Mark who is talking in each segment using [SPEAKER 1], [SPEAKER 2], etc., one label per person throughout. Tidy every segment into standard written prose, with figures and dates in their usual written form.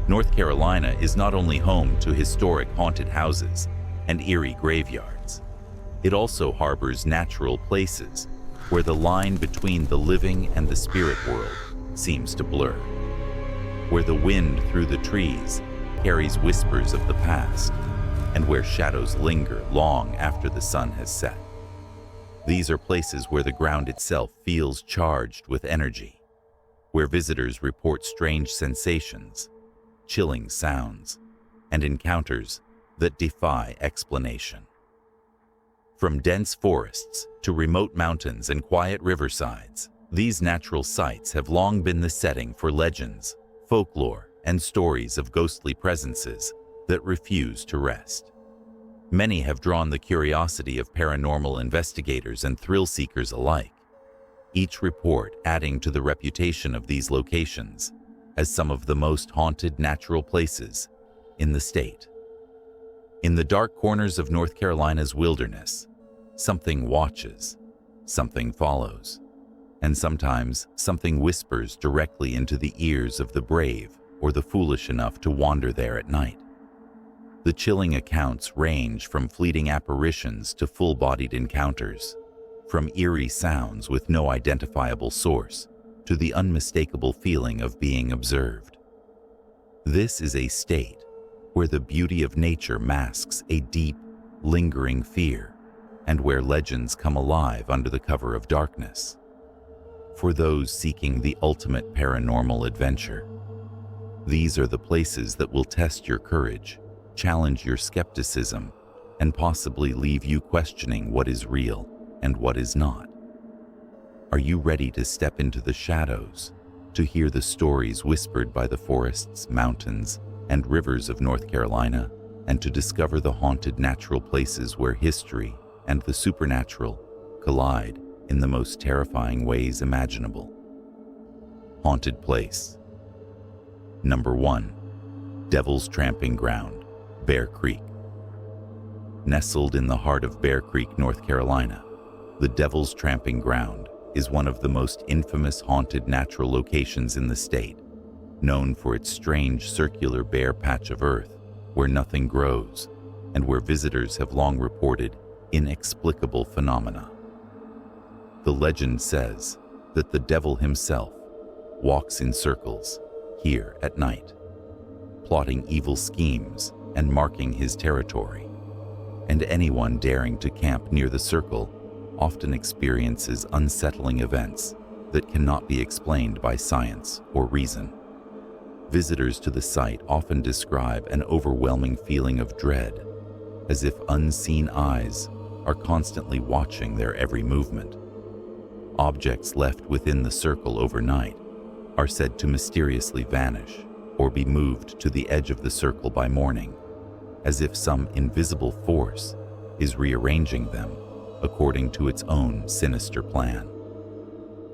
[SPEAKER 1] North Carolina is not only home to historic haunted houses and eerie graveyards, it also harbors natural places where the line between the living and the spirit world seems to blur, where the wind through the trees carries whispers of the past, and where shadows linger long after the sun has set. These are places where the ground itself feels charged with energy, where visitors report strange sensations, chilling sounds, and encounters that defy explanation. From dense forests to remote mountains and quiet riversides, these natural sites have long been the setting for legends, folklore, and stories of ghostly presences that refuse to rest. Many have drawn the curiosity of paranormal investigators and thrill seekers alike, each report adding to the reputation of these locations as some of the most haunted natural places in the state. In the dark corners of North Carolina's wilderness, something watches, something follows, and sometimes something whispers directly into the ears of the brave or the foolish enough to wander there at night. The chilling accounts range from fleeting apparitions to full-bodied encounters, from eerie sounds with no identifiable source to the unmistakable feeling of being observed. This is a state where the beauty of nature masks a deep, lingering fear, and where legends come alive under the cover of darkness. For those seeking the ultimate paranormal adventure, these are the places that will test your courage, challenge your skepticism, and possibly leave you questioning what is real and what is not. Are you ready to step into the shadows, to hear the stories whispered by the forests, mountains, and rivers of North Carolina, and to discover the haunted natural places where history and the supernatural collide in the most terrifying ways imaginable? Haunted Place. Number 1. Devil's Tramping Ground, Bear Creek. Nestled in the heart of Bear Creek, North Carolina, the Devil's Tramping Ground is one of the most infamous haunted natural locations in the state, known for its strange circular bare patch of earth where nothing grows and where visitors have long reported inexplicable phenomena. The legend says that the devil himself walks in circles here at night, plotting evil schemes and marking his territory, and anyone daring to camp near the circle often experiences unsettling events that cannot be explained by science or reason. Visitors to the site often describe an overwhelming feeling of dread, as if unseen eyes are constantly watching their every movement. Objects left within the circle overnight are said to mysteriously vanish or be moved to the edge of the circle by morning, as if some invisible force is rearranging them according to its own sinister plan.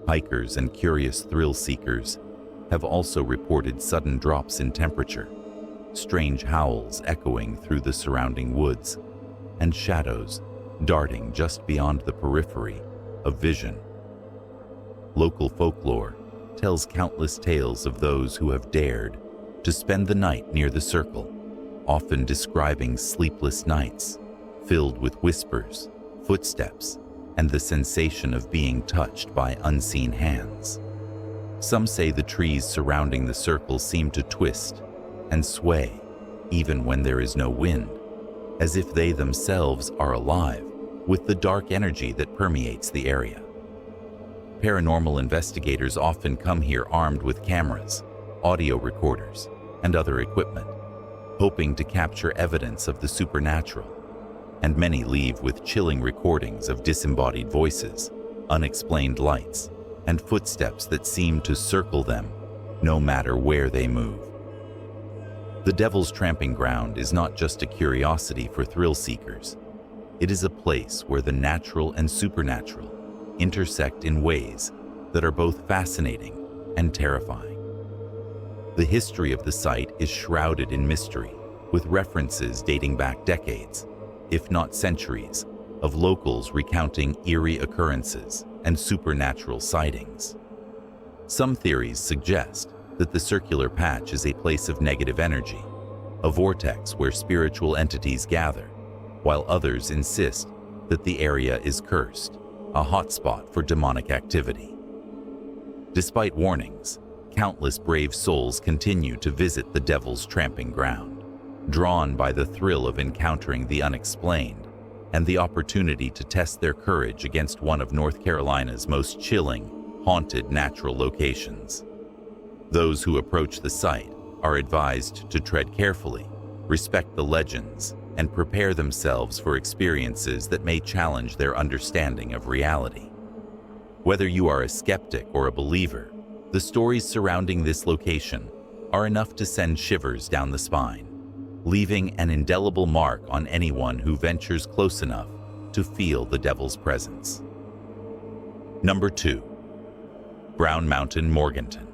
[SPEAKER 1] Hikers and curious thrill seekers have also reported sudden drops in temperature, strange howls echoing through the surrounding woods, and shadows darting just beyond the periphery of vision. Local folklore tells countless tales of those who have dared to spend the night near the circle, often describing sleepless nights filled with whispers, footsteps, and the sensation of being touched by unseen hands. Some say the trees surrounding the circle seem to twist and sway even when there is no wind, as if they themselves are alive with the dark energy that permeates the area. Paranormal investigators often come here armed with cameras, audio recorders, and other equipment, hoping to capture evidence of the supernatural, and many leave with chilling recordings of disembodied voices, unexplained lights, and footsteps that seem to circle them no matter where they move. The Devil's Tramping Ground is not just a curiosity for thrill seekers. It is a place where the natural and supernatural intersect in ways that are both fascinating and terrifying. The history of the site is shrouded in mystery, with references dating back decades, if not centuries, of locals recounting eerie occurrences and supernatural sightings. Some theories suggest that the circular patch is a place of negative energy, a vortex where spiritual entities gather, while others insist that the area is cursed, a hotspot for demonic activity. Despite warnings, countless brave souls continue to visit the Devil's Tramping Ground, drawn by the thrill of encountering the unexplained and the opportunity to test their courage against one of North Carolina's most chilling, haunted natural locations. Those who approach the site are advised to tread carefully, respect the legends, and prepare themselves for experiences that may challenge their understanding of reality. Whether you are a skeptic or a believer, the stories surrounding this location are enough to send shivers down the spine, leaving an indelible mark on anyone who ventures close enough to feel the devil's presence. Number 2. Brown Mountain, Morganton.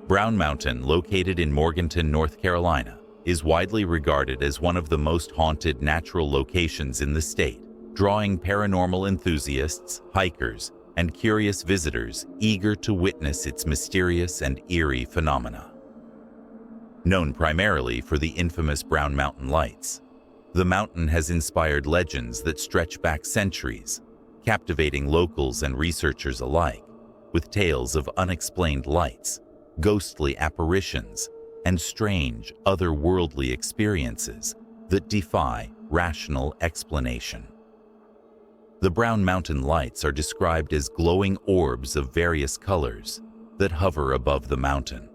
[SPEAKER 1] Brown Mountain, located in Morganton, North Carolina, is widely regarded as one of the most haunted natural locations in the state, drawing paranormal enthusiasts, hikers, and curious visitors eager to witness its mysterious and eerie phenomena. Known primarily for the infamous Brown Mountain lights, the mountain has inspired legends that stretch back centuries, captivating locals and researchers alike with tales of unexplained lights, ghostly apparitions, and strange, otherworldly experiences that defy rational explanation. The Brown Mountain lights are described as glowing orbs of various colors that hover above the mountain,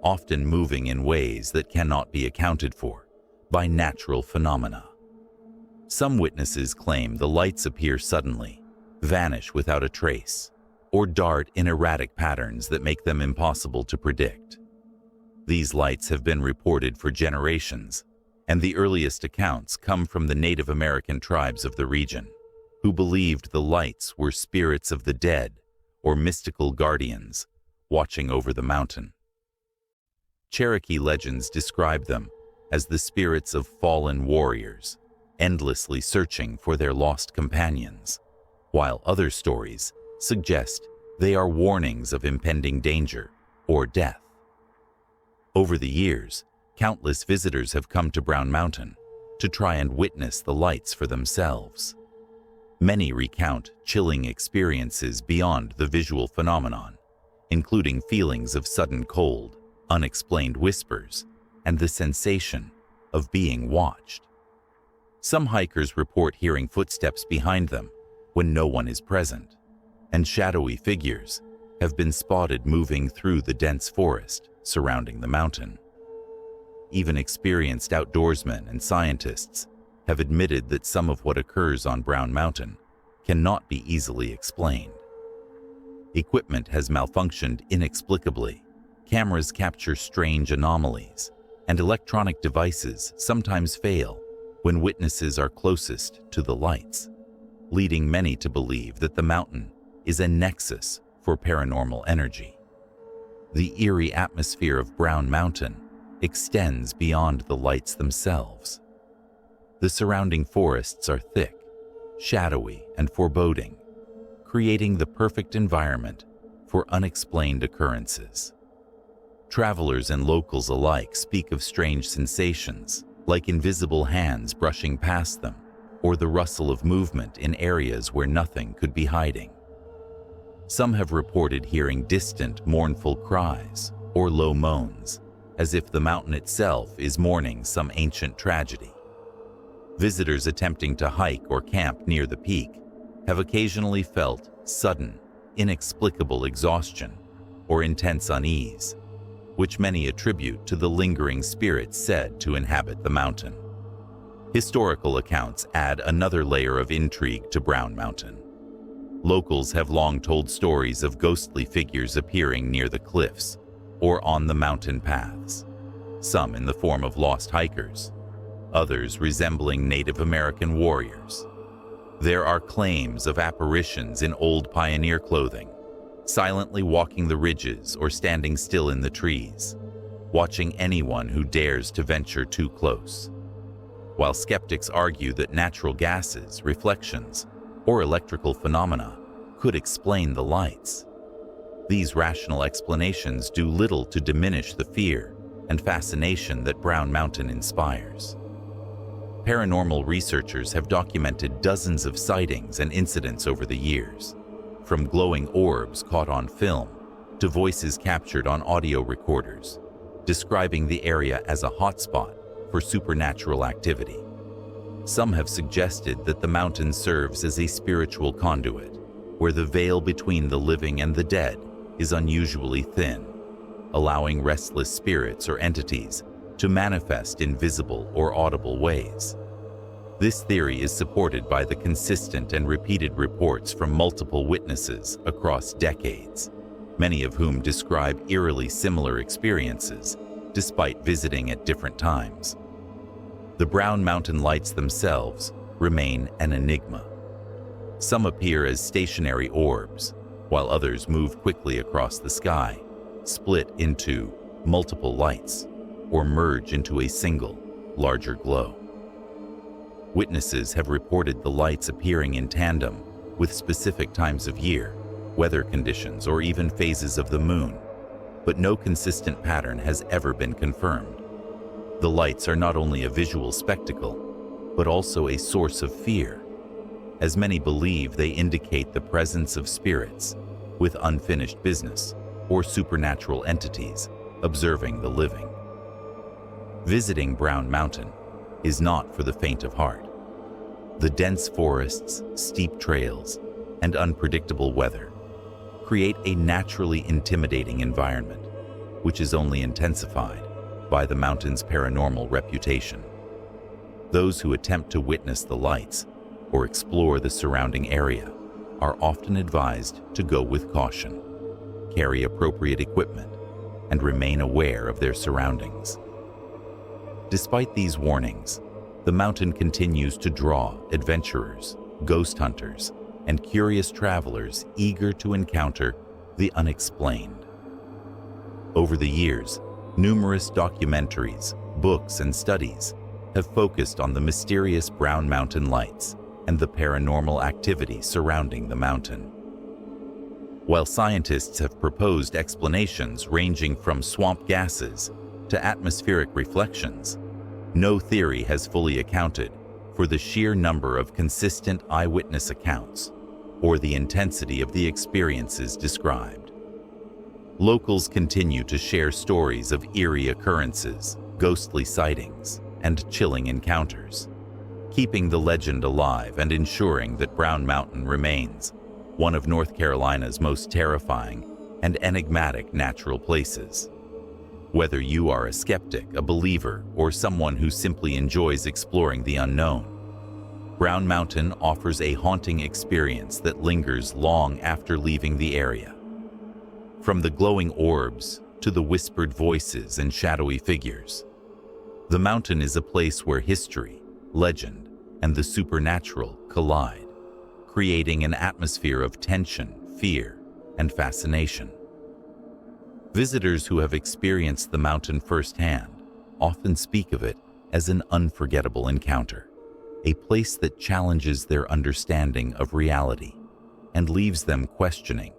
[SPEAKER 1] often moving in ways that cannot be accounted for by natural phenomena. Some witnesses claim the lights appear suddenly, vanish without a trace, or dart in erratic patterns that make them impossible to predict. These lights have been reported for generations, and the earliest accounts come from the Native American tribes of the region, who believed the lights were spirits of the dead or mystical guardians watching over the mountain. Cherokee legends describe them as the spirits of fallen warriors, endlessly searching for their lost companions, while other stories suggest they are warnings of impending danger or death. Over the years, countless visitors have come to Brown Mountain to try and witness the lights for themselves. Many recount chilling experiences beyond the visual phenomenon, including feelings of sudden cold, unexplained whispers, and the sensation of being watched. Some hikers report hearing footsteps behind them when no one is present, and shadowy figures have been spotted moving through the dense forest surrounding the mountain. Even experienced outdoorsmen and scientists have admitted that some of what occurs on Brown Mountain cannot be easily explained. Equipment has malfunctioned inexplicably, cameras capture strange anomalies, and electronic devices sometimes fail when witnesses are closest to the lights, leading many to believe that the mountain is a nexus for paranormal energy. The eerie atmosphere of Brown Mountain extends beyond the lights themselves. The surrounding forests are thick, shadowy, and foreboding, creating the perfect environment for unexplained occurrences. Travelers and locals alike speak of strange sensations, like invisible hands brushing past them, or the rustle of movement in areas where nothing could be hiding. Some have reported hearing distant, mournful cries or low moans, as if the mountain itself is mourning some ancient tragedy. Visitors attempting to hike or camp near the peak have occasionally felt sudden, inexplicable exhaustion or intense unease, which many attribute to the lingering spirits said to inhabit the mountain. Historical accounts add another layer of intrigue to Brown Mountain. Locals have long told stories of ghostly figures appearing near the cliffs or on the mountain paths, some in the form of lost hikers, others resembling Native American warriors. There are claims of apparitions in old pioneer clothing, silently walking the ridges or standing still in the trees, watching anyone who dares to venture too close. While skeptics argue that natural gases, reflections, or electrical phenomena could explain the lights, These rational explanations do little to diminish the fear and fascination that Brown Mountain inspires. Paranormal researchers have documented dozens of sightings and incidents over the years, from glowing orbs caught on film to voices captured on audio recorders, describing the area as a hotspot for supernatural activity. Some have suggested that the mountain serves as a spiritual conduit, where the veil between the living and the dead is unusually thin, allowing restless spirits or entities to manifest in visible or audible ways. This theory is supported by the consistent and repeated reports from multiple witnesses across decades, many of whom describe eerily similar experiences despite visiting at different times. The Brown Mountain lights themselves remain an enigma. Some appear as stationary orbs, while others move quickly across the sky, split into multiple lights, or merge into a single, larger glow. Witnesses have reported the lights appearing in tandem with specific times of year, weather conditions, or even phases of the moon, but no consistent pattern has ever been confirmed. The lights are not only a visual spectacle, but also a source of fear, as many believe they indicate the presence of spirits with unfinished business or supernatural entities observing the living. Visiting Brown Mountain is not for the faint of heart. The dense forests, steep trails, and unpredictable weather create a naturally intimidating environment, which is only intensified by the mountain's paranormal reputation. Those who attempt to witness the lights or explore the surrounding area are often advised to go with caution, carry appropriate equipment, and remain aware of their surroundings. Despite these warnings, the mountain continues to draw adventurers, ghost hunters, and curious travelers eager to encounter the unexplained. Over the years, numerous documentaries, books, and studies have focused on the mysterious Brown Mountain lights and the paranormal activity surrounding the mountain. While scientists have proposed explanations ranging from swamp gases to atmospheric reflections, no theory has fully accounted for the sheer number of consistent eyewitness accounts or the intensity of the experiences described. Locals continue to share stories of eerie occurrences, ghostly sightings, and chilling encounters, keeping the legend alive and ensuring that Brown Mountain remains one of North Carolina's most terrifying and enigmatic natural places. Whether you are a skeptic, a believer, or someone who simply enjoys exploring the unknown, Brown Mountain offers a haunting experience that lingers long after leaving the area. From the glowing orbs to the whispered voices and shadowy figures, the mountain is a place where history, legend, and the supernatural collide, creating an atmosphere of tension, fear, and fascination. Visitors who have experienced the mountain firsthand often speak of it as an unforgettable encounter, a place that challenges their understanding of reality and leaves them questioning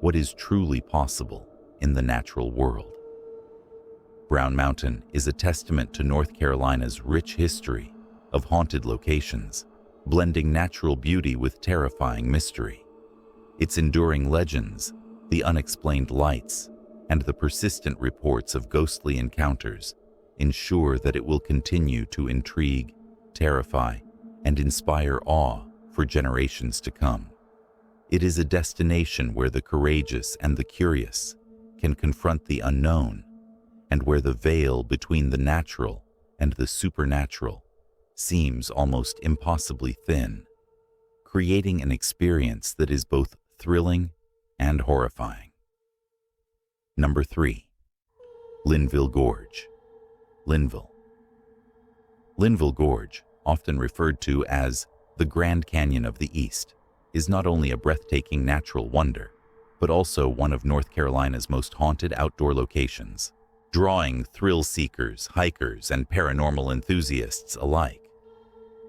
[SPEAKER 1] what is truly possible in the natural world. Brown Mountain is a testament to North Carolina's rich history of haunted locations, blending natural beauty with terrifying mystery. Its enduring legends, the unexplained lights, and the persistent reports of ghostly encounters ensure that it will continue to intrigue, terrify, and inspire awe for generations to come. It is a destination where the courageous and the curious can confront the unknown, and where the veil between the natural and the supernatural seems almost impossibly thin, creating an experience that is both thrilling and horrifying. Number 3. Linville Gorge. Linville. Linville Gorge, often referred to as the Grand Canyon of the East, is not only a breathtaking natural wonder, but also one of North Carolina's most haunted outdoor locations, drawing thrill-seekers, hikers, and paranormal enthusiasts alike.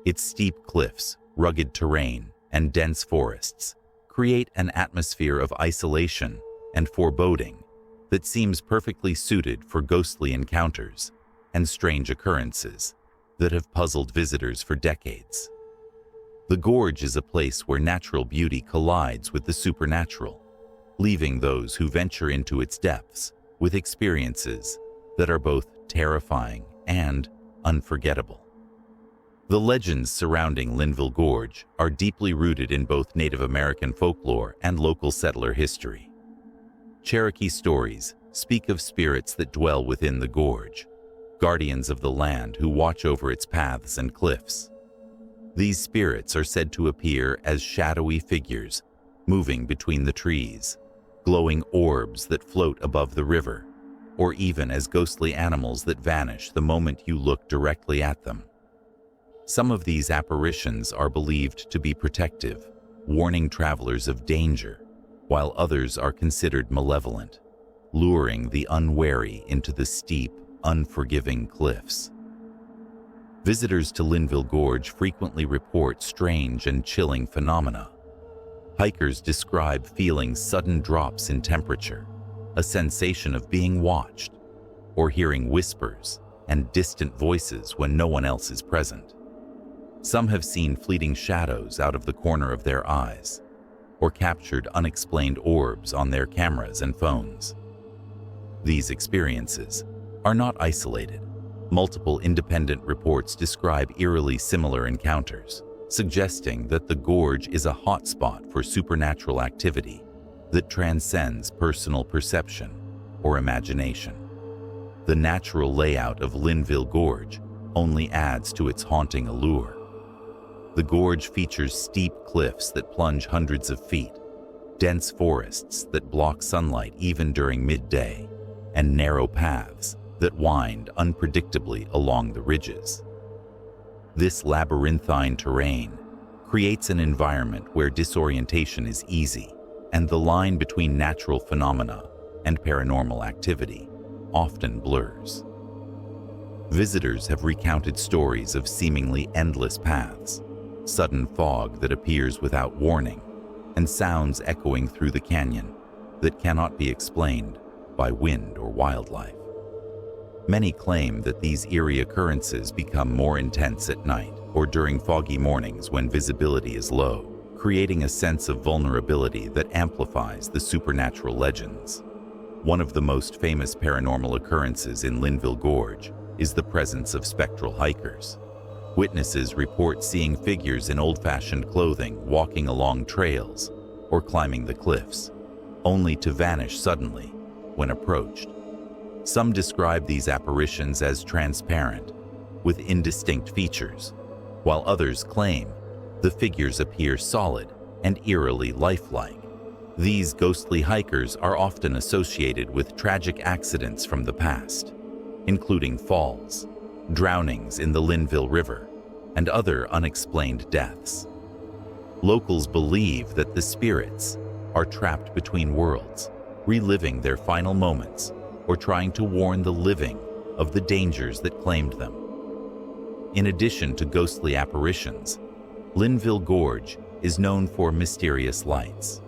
[SPEAKER 1] Its steep cliffs, rugged terrain, and dense forests create an atmosphere of isolation and foreboding that seems perfectly suited for ghostly encounters and strange occurrences that have puzzled visitors for decades. The gorge is a place where natural beauty collides with the supernatural, leaving those who venture into its depths with experiences that are both terrifying and unforgettable. The legends surrounding Linville Gorge are deeply rooted in both Native American folklore and local settler history. Cherokee stories speak of spirits that dwell within the gorge, guardians of the land who watch over its paths and cliffs. These spirits are said to appear as shadowy figures moving between the trees, glowing orbs that float above the river, or even as ghostly animals that vanish the moment you look directly at them. Some of these apparitions are believed to be protective, warning travelers of danger, while others are considered malevolent, luring the unwary into the steep, unforgiving cliffs. Visitors to Linville Gorge frequently report strange and chilling phenomena. Hikers describe feeling sudden drops in temperature, a sensation of being watched, or hearing whispers and distant voices when no one else is present. Some have seen fleeting shadows out of the corner of their eyes, or captured unexplained orbs on their cameras and phones. These experiences are not isolated. Multiple independent reports describe eerily similar encounters, suggesting that the gorge is a hotspot for supernatural activity that transcends personal perception or imagination. The natural layout of Linville Gorge only adds to its haunting allure. The gorge features steep cliffs that plunge hundreds of feet, dense forests that block sunlight even during midday, and narrow paths that wind unpredictably along the ridges. This labyrinthine terrain creates an environment where disorientation is easy, and the line between natural phenomena and paranormal activity often blurs. Visitors have recounted stories of seemingly endless paths, sudden fog that appears without warning, and sounds echoing through the canyon that cannot be explained by wind or wildlife. Many claim that these eerie occurrences become more intense at night or during foggy mornings when visibility is low, creating a sense of vulnerability that amplifies the supernatural legends. One of the most famous paranormal occurrences in Linville Gorge is the presence of spectral hikers. Witnesses report seeing figures in old-fashioned clothing walking along trails or climbing the cliffs, only to vanish suddenly when approached. Some describe these apparitions as transparent, with indistinct features, while others claim the figures appear solid and eerily lifelike. These ghostly hikers are often associated with tragic accidents from the past, including falls, drownings in the Linville River, and other unexplained deaths. Locals believe that the spirits are trapped between worlds, reliving their final moments or trying to warn the living of the dangers that claimed them. In addition to ghostly apparitions, Linville Gorge is known for mysterious lights.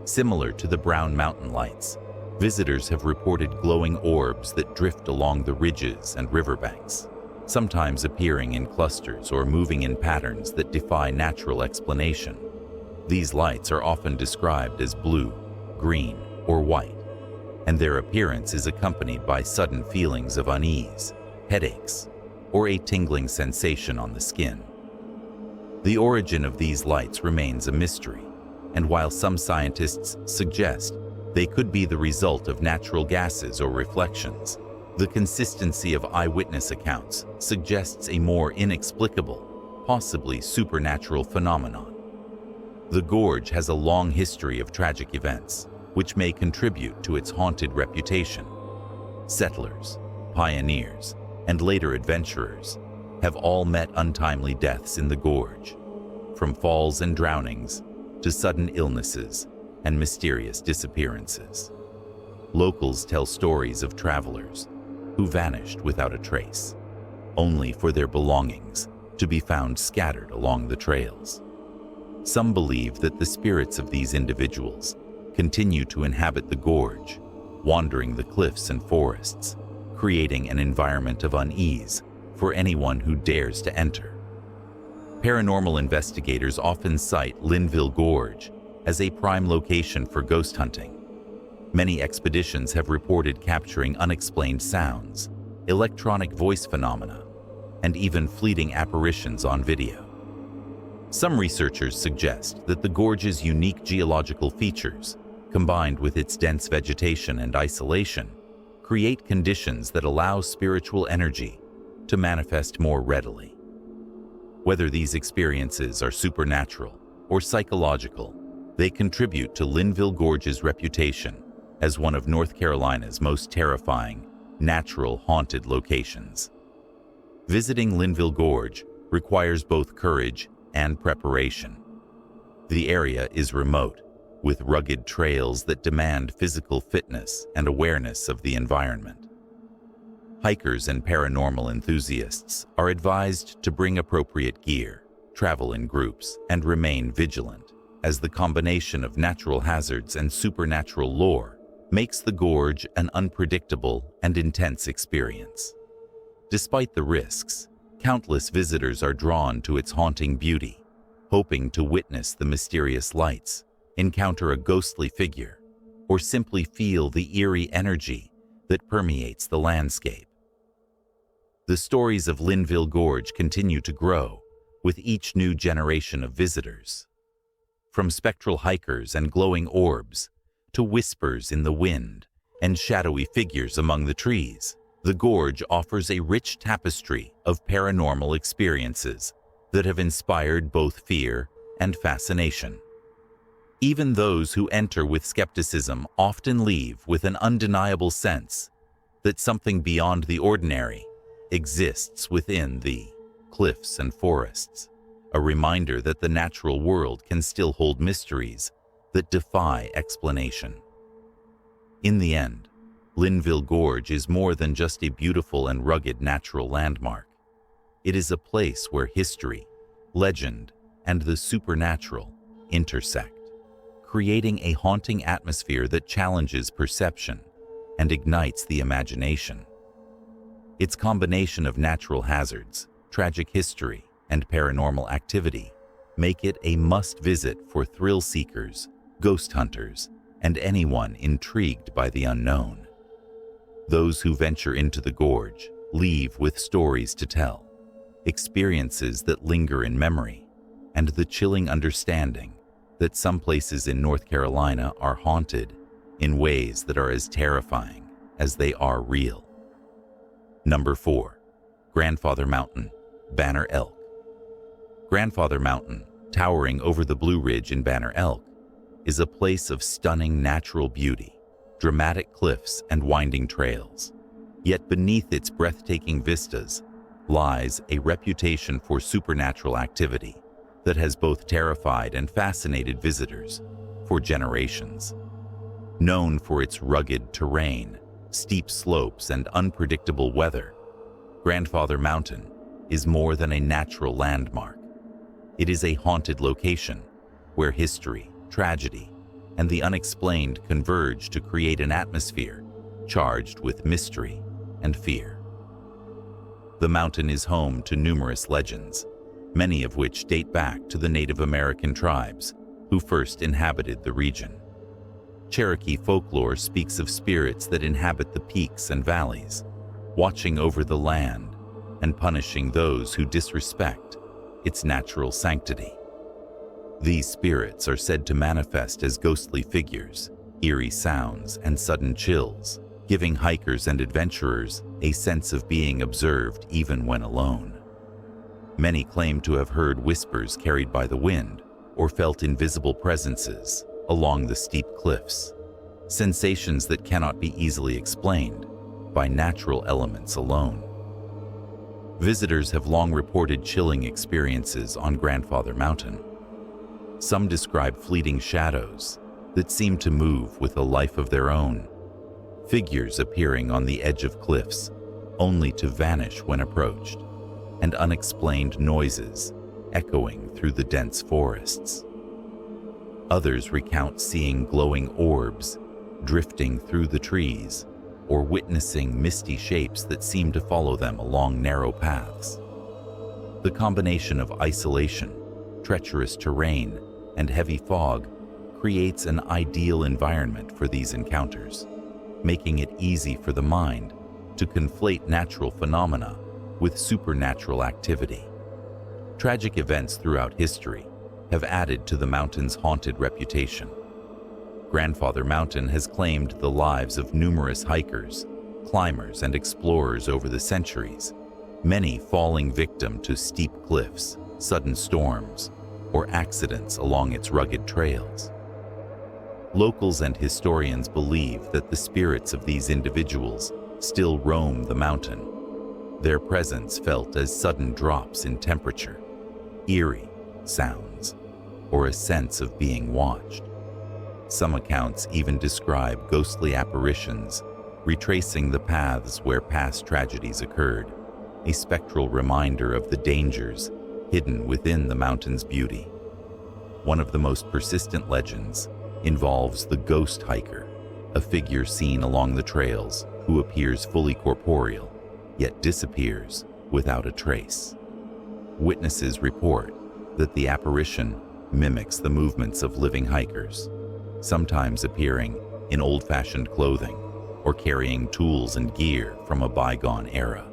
[SPEAKER 1] Similar to the Roan Mountain lights, visitors have reported glowing orbs that drift along the ridges and riverbanks, sometimes appearing in clusters or moving in patterns that defy natural explanation. These lights are often described as blue, green, or white, and their appearance is accompanied by sudden feelings of unease, headaches, or a tingling sensation on the skin. The origin of these lights remains a mystery, and while some scientists suggest they could be the result of natural gases or reflections, the consistency of eyewitness accounts suggests a more inexplicable, possibly supernatural phenomenon. The gorge has a long history of tragic events, which may contribute to its haunted reputation. Settlers, pioneers, and later adventurers have all met untimely deaths in the gorge, from falls and drownings to sudden illnesses and mysterious disappearances. Locals tell stories of travelers who vanished without a trace, only for their belongings to be found scattered along the trails. Some believe that the spirits of these individuals continue to inhabit the gorge, wandering the cliffs and forests, creating an environment of unease for anyone who dares to enter. Paranormal investigators often cite Linville Gorge as a prime location for ghost hunting. Many expeditions have reported capturing unexplained sounds, electronic voice phenomena, and even fleeting apparitions on video. Some researchers suggest that the gorge's unique geological features, combined with its dense vegetation and isolation, create conditions that allow spiritual energy to manifest more readily. Whether these experiences are supernatural or psychological, they contribute to Linville Gorge's reputation as one of North Carolina's most terrifying, natural haunted locations. Visiting Linville Gorge requires both courage and preparation. The area is remote, with rugged trails that demand physical fitness and awareness of the environment. Hikers and paranormal enthusiasts are advised to bring appropriate gear, travel in groups, and remain vigilant, as the combination of natural hazards and supernatural lore makes the gorge an unpredictable and intense experience. Despite the risks, countless visitors are drawn to its haunting beauty, hoping to witness the mysterious lights, encounter a ghostly figure, or simply feel the eerie energy that permeates the landscape. The stories of Linville Gorge continue to grow with each new generation of visitors. From spectral hikers and glowing orbs to whispers in the wind and shadowy figures among the trees, the gorge offers a rich tapestry of paranormal experiences that have inspired both fear and fascination. Even those who enter with skepticism often leave with an undeniable sense that something beyond the ordinary exists within the cliffs and forests, a reminder that the natural world can still hold mysteries that defy explanation. In the end, Linville Gorge is more than just a beautiful and rugged natural landmark. It is a place where history, legend, and the supernatural intersect, creating a haunting atmosphere that challenges perception and ignites the imagination. Its combination of natural hazards, tragic history, and paranormal activity make it a must-visit for thrill seekers, ghost hunters, and anyone intrigued by the unknown. Those who venture into the gorge leave with stories to tell, experiences that linger in memory, and the chilling understanding that some places in North Carolina are haunted in ways that are as terrifying as they are real. Number 4. Grandfather Mountain, Banner Elk. Grandfather Mountain, towering over the Blue Ridge in Banner Elk, is a place of stunning natural beauty, dramatic cliffs and winding trails. Yet beneath its breathtaking vistas lies a reputation for supernatural activity that has both terrified and fascinated visitors for generations. Known for its rugged terrain, steep slopes, and unpredictable weather, Grandfather Mountain is more than a natural landmark. It is a haunted location where history, tragedy, and the unexplained converge to create an atmosphere charged with mystery and fear. The mountain is home to numerous legends, many of which date back to the Native American tribes who first inhabited the region. Cherokee folklore speaks of spirits that inhabit the peaks and valleys, watching over the land and punishing those who disrespect its natural sanctity. These spirits are said to manifest as ghostly figures, eerie sounds, and sudden chills, giving hikers and adventurers a sense of being observed even when alone. Many claim to have heard whispers carried by the wind or felt invisible presences along the steep cliffs, sensations that cannot be easily explained by natural elements alone. Visitors have long reported chilling experiences on Grandfather Mountain. Some describe fleeting shadows that seem to move with a life of their own, figures appearing on the edge of cliffs only to vanish when approached, and unexplained noises echoing through the dense forests. Others recount seeing glowing orbs drifting through the trees or witnessing misty shapes that seem to follow them along narrow paths. The combination of isolation, treacherous terrain, and heavy fog creates an ideal environment for these encounters, making it easy for the mind to conflate natural phenomena with supernatural activity. Tragic events throughout history have added to the mountain's haunted reputation. Grandfather Mountain has claimed the lives of numerous hikers, climbers, and explorers over the centuries, many falling victim to steep cliffs, sudden storms, or accidents along its rugged trails. Locals and historians believe that the spirits of these individuals still roam the mountain, their presence felt as sudden drops in temperature, eerie sounds, or a sense of being watched. Some accounts even describe ghostly apparitions retracing the paths where past tragedies occurred, a spectral reminder of the dangers hidden within the mountain's beauty. One of the most persistent legends involves the ghost hiker, a figure seen along the trails who appears fully corporeal, yet disappears without a trace. Witnesses report that the apparition mimics the movements of living hikers, sometimes appearing in old-fashioned clothing or carrying tools and gear from a bygone era.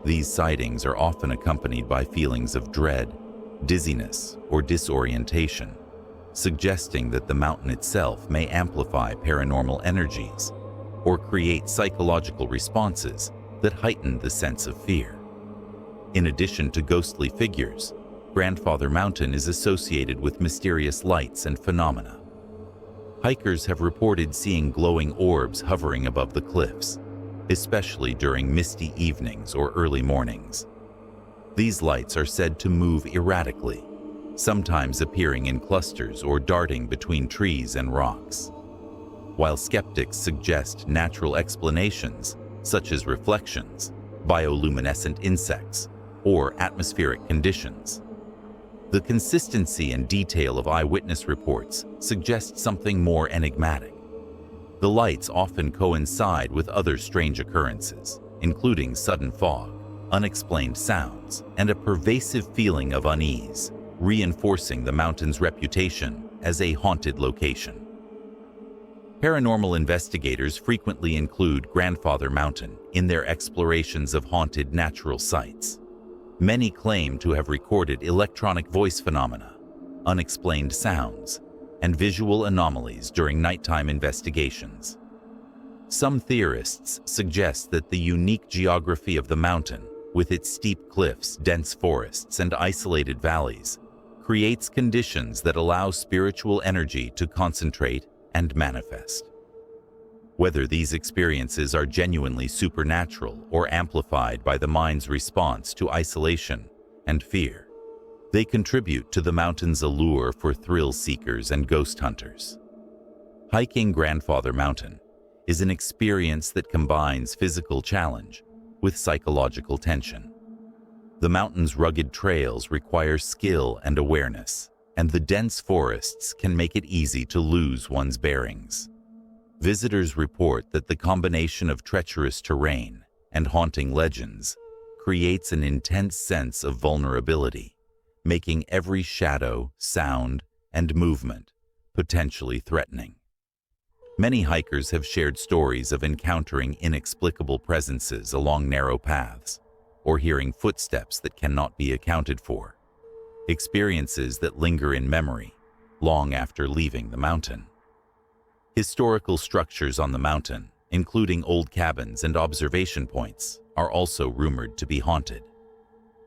[SPEAKER 1] These sightings are often accompanied by feelings of dread, dizziness, or disorientation, suggesting that the mountain itself may amplify paranormal energies or create psychological responses that heighten the sense of fear. In addition to ghostly figures, Grandfather Mountain is associated with mysterious lights and phenomena. Hikers have reported seeing glowing orbs hovering above the cliffs, especially during misty evenings or early mornings. These lights are said to move erratically, sometimes appearing in clusters or darting between trees and rocks. While skeptics suggest natural explanations, such as reflections, bioluminescent insects, or atmospheric conditions, the consistency and detail of eyewitness reports suggest something more enigmatic. The lights often coincide with other strange occurrences, including sudden fog, unexplained sounds, and a pervasive feeling of unease, reinforcing the mountain's reputation as a haunted location. Paranormal investigators frequently include Grandfather Mountain in their explorations of haunted natural sites. Many claim to have recorded electronic voice phenomena, unexplained sounds, and visual anomalies during nighttime investigations. Some theorists suggest that the unique geography of the mountain, with its steep cliffs, dense forests, and isolated valleys, creates conditions that allow spiritual energy to concentrate and manifest. Whether these experiences are genuinely supernatural or amplified by the mind's response to isolation and fear, they contribute to the mountain's allure for thrill seekers and ghost hunters. Hiking Grandfather Mountain is an experience that combines physical challenge with psychological tension. The mountain's rugged trails require skill and awareness, and the dense forests can make it easy to lose one's bearings. Visitors report that the combination of treacherous terrain and haunting legends creates an intense sense of vulnerability, making every shadow, sound, and movement potentially threatening. Many hikers have shared stories of encountering inexplicable presences along narrow paths or hearing footsteps that cannot be accounted for, experiences that linger in memory long after leaving the mountain. Historical structures on the mountain, including old cabins and observation points, are also rumored to be haunted.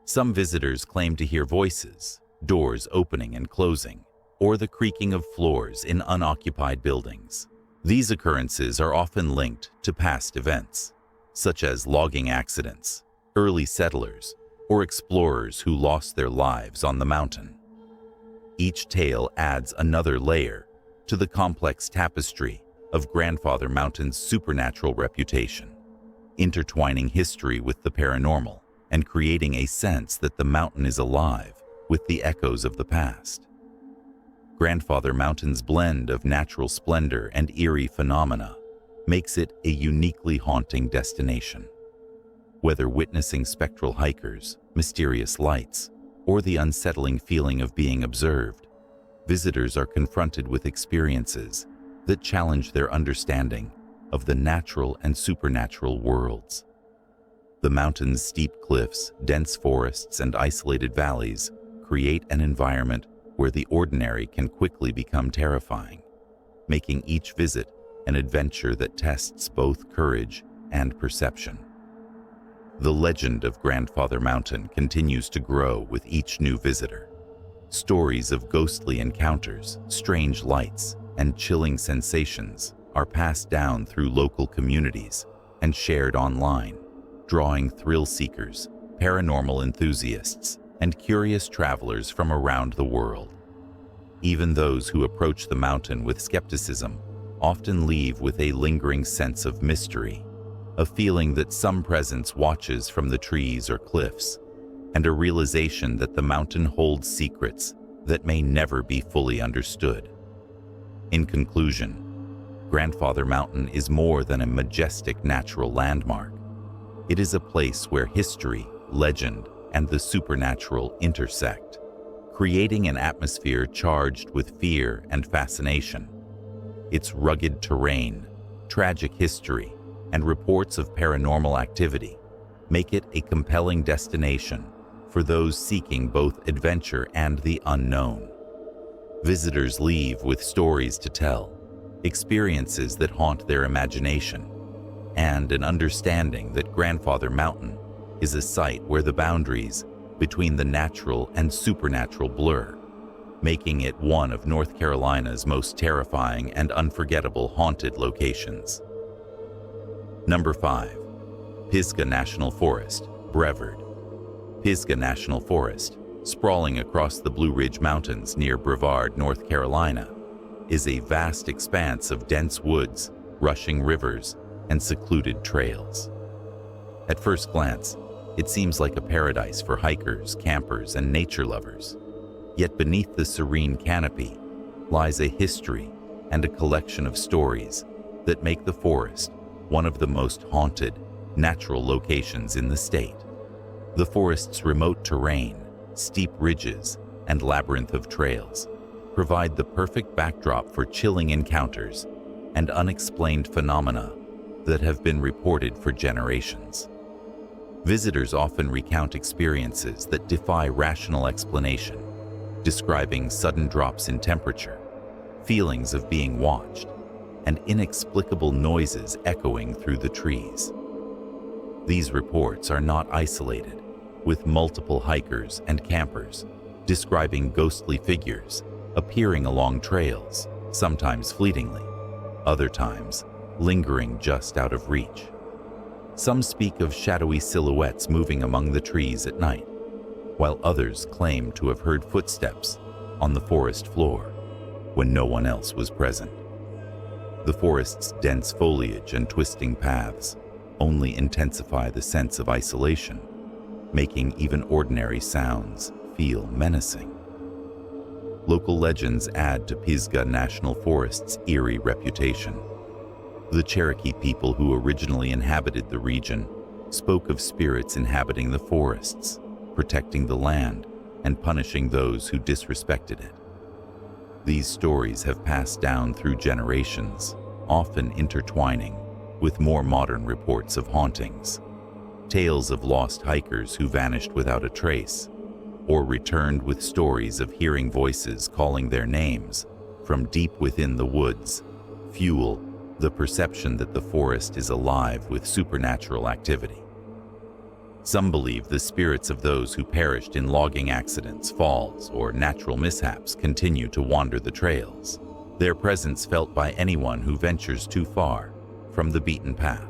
[SPEAKER 1] Some visitors claim to hear voices, doors opening and closing, or the creaking of floors in unoccupied buildings. These occurrences are often linked to past events, such as logging accidents, early settlers, or explorers who lost their lives on the mountain. Each tale adds another layer to the complex tapestry of Grandfather Mountain's supernatural reputation, intertwining history with the paranormal and creating a sense that the mountain is alive with the echoes of the past. Grandfather Mountain's blend of natural splendor and eerie phenomena makes it a uniquely haunting destination. Whether witnessing spectral hikers, mysterious lights, or the unsettling feeling of being observed, visitors are confronted with experiences that challenge their understanding of the natural and supernatural worlds. The mountain's steep cliffs, dense forests, and isolated valleys create an environment where the ordinary can quickly become terrifying, making each visit an adventure that tests both courage and perception. The legend of Grandfather Mountain continues to grow with each new visitor. Stories of ghostly encounters, strange lights, and chilling sensations are passed down through local communities and shared online, drawing thrill seekers, paranormal enthusiasts, and curious travelers from around the world. Even those who approach the mountain with skepticism often leave with a lingering sense of mystery, a feeling that some presence watches from the trees or cliffs, and a realization that the mountain holds secrets that may never be fully understood. In conclusion, Grandfather Mountain is more than a majestic natural landmark. It is a place where history, legend, and the supernatural intersect, creating an atmosphere charged with fear and fascination. Its rugged terrain, tragic history, and reports of paranormal activity make it a compelling destination for those seeking both adventure and the unknown. Visitors leave with stories to tell, experiences that haunt their imagination, and an understanding that Grandfather Mountain is a site where the boundaries between the natural and supernatural blur, making it one of North Carolina's most terrifying and unforgettable haunted locations. Number 5. Pisgah National Forest, Brevard. Pisgah National Forest, sprawling across the Blue Ridge Mountains near Brevard, North Carolina, is a vast expanse of dense woods, rushing rivers, and secluded trails. At first glance, it seems like a paradise for hikers, campers, and nature lovers. Yet beneath the serene canopy lies a history and a collection of stories that make the forest one of the most haunted natural locations in the state. The forest's remote terrain, steep ridges, and labyrinth of trails provide the perfect backdrop for chilling encounters and unexplained phenomena that have been reported for generations. Visitors often recount experiences that defy rational explanation, describing sudden drops in temperature, feelings of being watched, and inexplicable noises echoing through the trees. These reports are not isolated, with multiple hikers and campers describing ghostly figures appearing along trails, sometimes fleetingly, other times lingering just out of reach. Some speak of shadowy silhouettes moving among the trees at night, while others claim to have heard footsteps on the forest floor when no one else was present. The forest's dense foliage and twisting paths only intensify the sense of isolation, making even ordinary sounds feel menacing. Local legends add to Pisgah National Forest's eerie reputation. The Cherokee people who originally inhabited the region spoke of spirits inhabiting the forests, protecting the land, and punishing those who disrespected it. These stories have passed down through generations, often intertwining with more modern reports of hauntings, tales of lost hikers who vanished without a trace, or returned with stories of hearing voices calling their names from deep within the woods, fuel the perception that the forest is alive with supernatural activity. Some believe the spirits of those who perished in logging accidents, falls, or natural mishaps continue to wander the trails, their presence felt by anyone who ventures too far from the beaten path.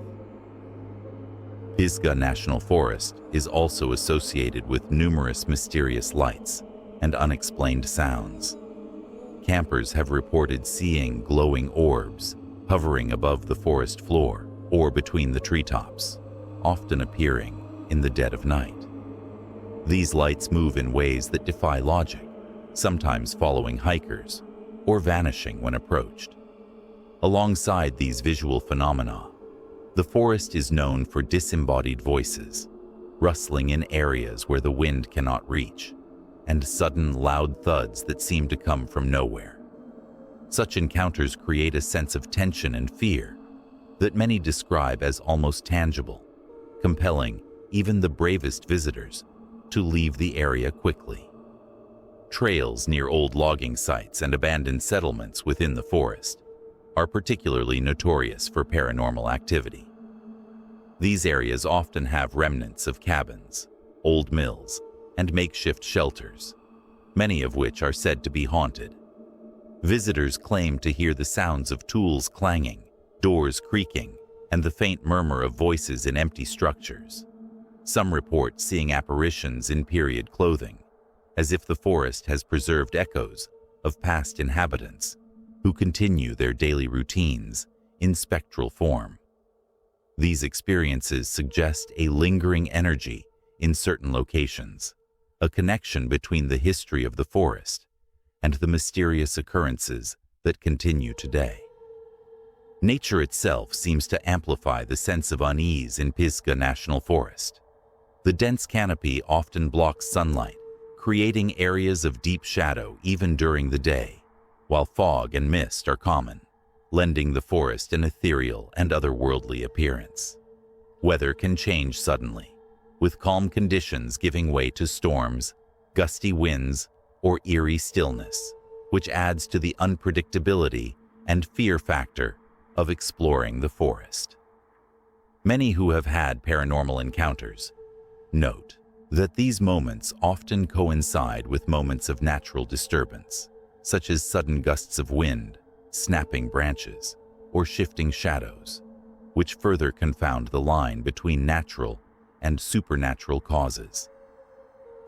[SPEAKER 1] Pisgah National Forest is also associated with numerous mysterious lights and unexplained sounds. Campers have reported seeing glowing orbs hovering above the forest floor or between the treetops, often appearing in the dead of night. These lights move in ways that defy logic, sometimes following hikers or vanishing when approached. Alongside these visual phenomena, the forest is known for disembodied voices, rustling in areas where the wind cannot reach, and sudden loud thuds that seem to come from nowhere. Such encounters create a sense of tension and fear that many describe as almost tangible, compelling even the bravest visitors to leave the area quickly. Trails near old logging sites and abandoned settlements within the forest are particularly notorious for paranormal activity. These areas often have remnants of cabins, old mills, and makeshift shelters, many of which are said to be haunted. Visitors claim to hear the sounds of tools clanging, doors creaking, and the faint murmur of voices in empty structures. Some report seeing apparitions in period clothing, as if the forest has preserved echoes of past inhabitants who continue their daily routines in spectral form. These experiences suggest a lingering energy in certain locations, a connection between the history of the forest and the mysterious occurrences that continue today. Nature itself seems to amplify the sense of unease in Pisgah National Forest. The dense canopy often blocks sunlight, creating areas of deep shadow even during the day, while fog and mist are common, lending the forest an ethereal and otherworldly appearance. Weather can change suddenly, with calm conditions giving way to storms, gusty winds, or eerie stillness, which adds to the unpredictability and fear factor of exploring the forest. Many who have had paranormal encounters note that these moments often coincide with moments of natural disturbance, such as sudden gusts of wind, snapping branches, or shifting shadows, which further confound the line between natural and supernatural causes.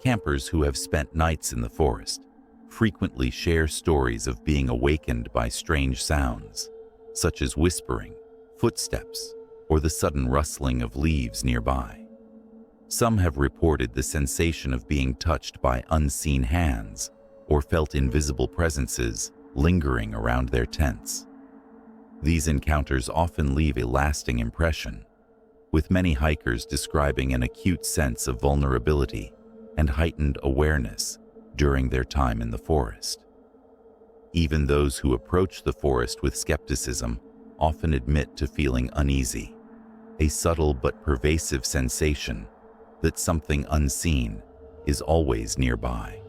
[SPEAKER 1] Campers who have spent nights in the forest frequently share stories of being awakened by strange sounds, such as whispering, footsteps, or the sudden rustling of leaves nearby. Some have reported the sensation of being touched by unseen hands or felt invisible presences lingering around their tents. These encounters often leave a lasting impression, with many hikers describing an acute sense of vulnerability and heightened awareness during their time in the forest. Even those who approach the forest with skepticism often admit to feeling uneasy, a subtle but pervasive sensation that something unseen is always nearby.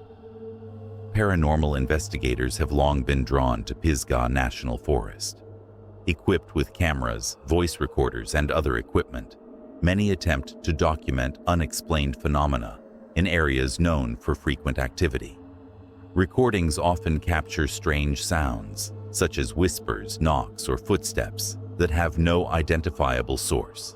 [SPEAKER 1] Paranormal investigators have long been drawn to Pisgah National Forest. Equipped with cameras, voice recorders, and other equipment, many attempt to document unexplained phenomena in areas known for frequent activity. Recordings often capture strange sounds, such as whispers, knocks, or footsteps that have no identifiable source.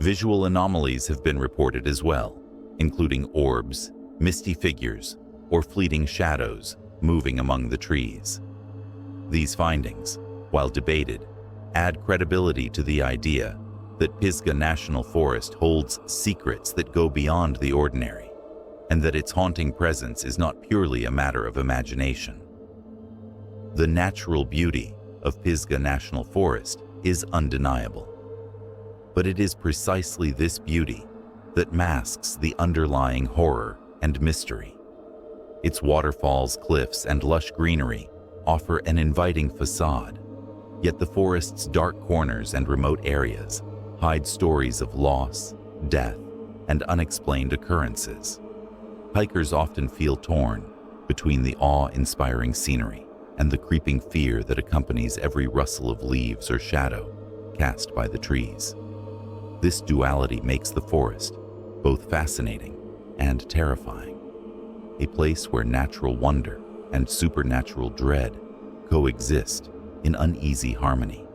[SPEAKER 1] Visual anomalies have been reported as well, including orbs, misty figures, or fleeting shadows moving among the trees. These findings, while debated, add credibility to the idea that Pisgah National Forest holds secrets that go beyond the ordinary, and that its haunting presence is not purely a matter of imagination. The natural beauty of Pisgah National Forest is undeniable, but it is precisely this beauty that masks the underlying horror and mystery. Its waterfalls, cliffs, and lush greenery offer an inviting facade, yet the forest's dark corners and remote areas hide stories of loss, death, and unexplained occurrences. Hikers often feel torn between the awe-inspiring scenery and the creeping fear that accompanies every rustle of leaves or shadow cast by the trees. This duality makes the forest both fascinating and terrifying, a place where natural wonder and supernatural dread coexist in uneasy harmony.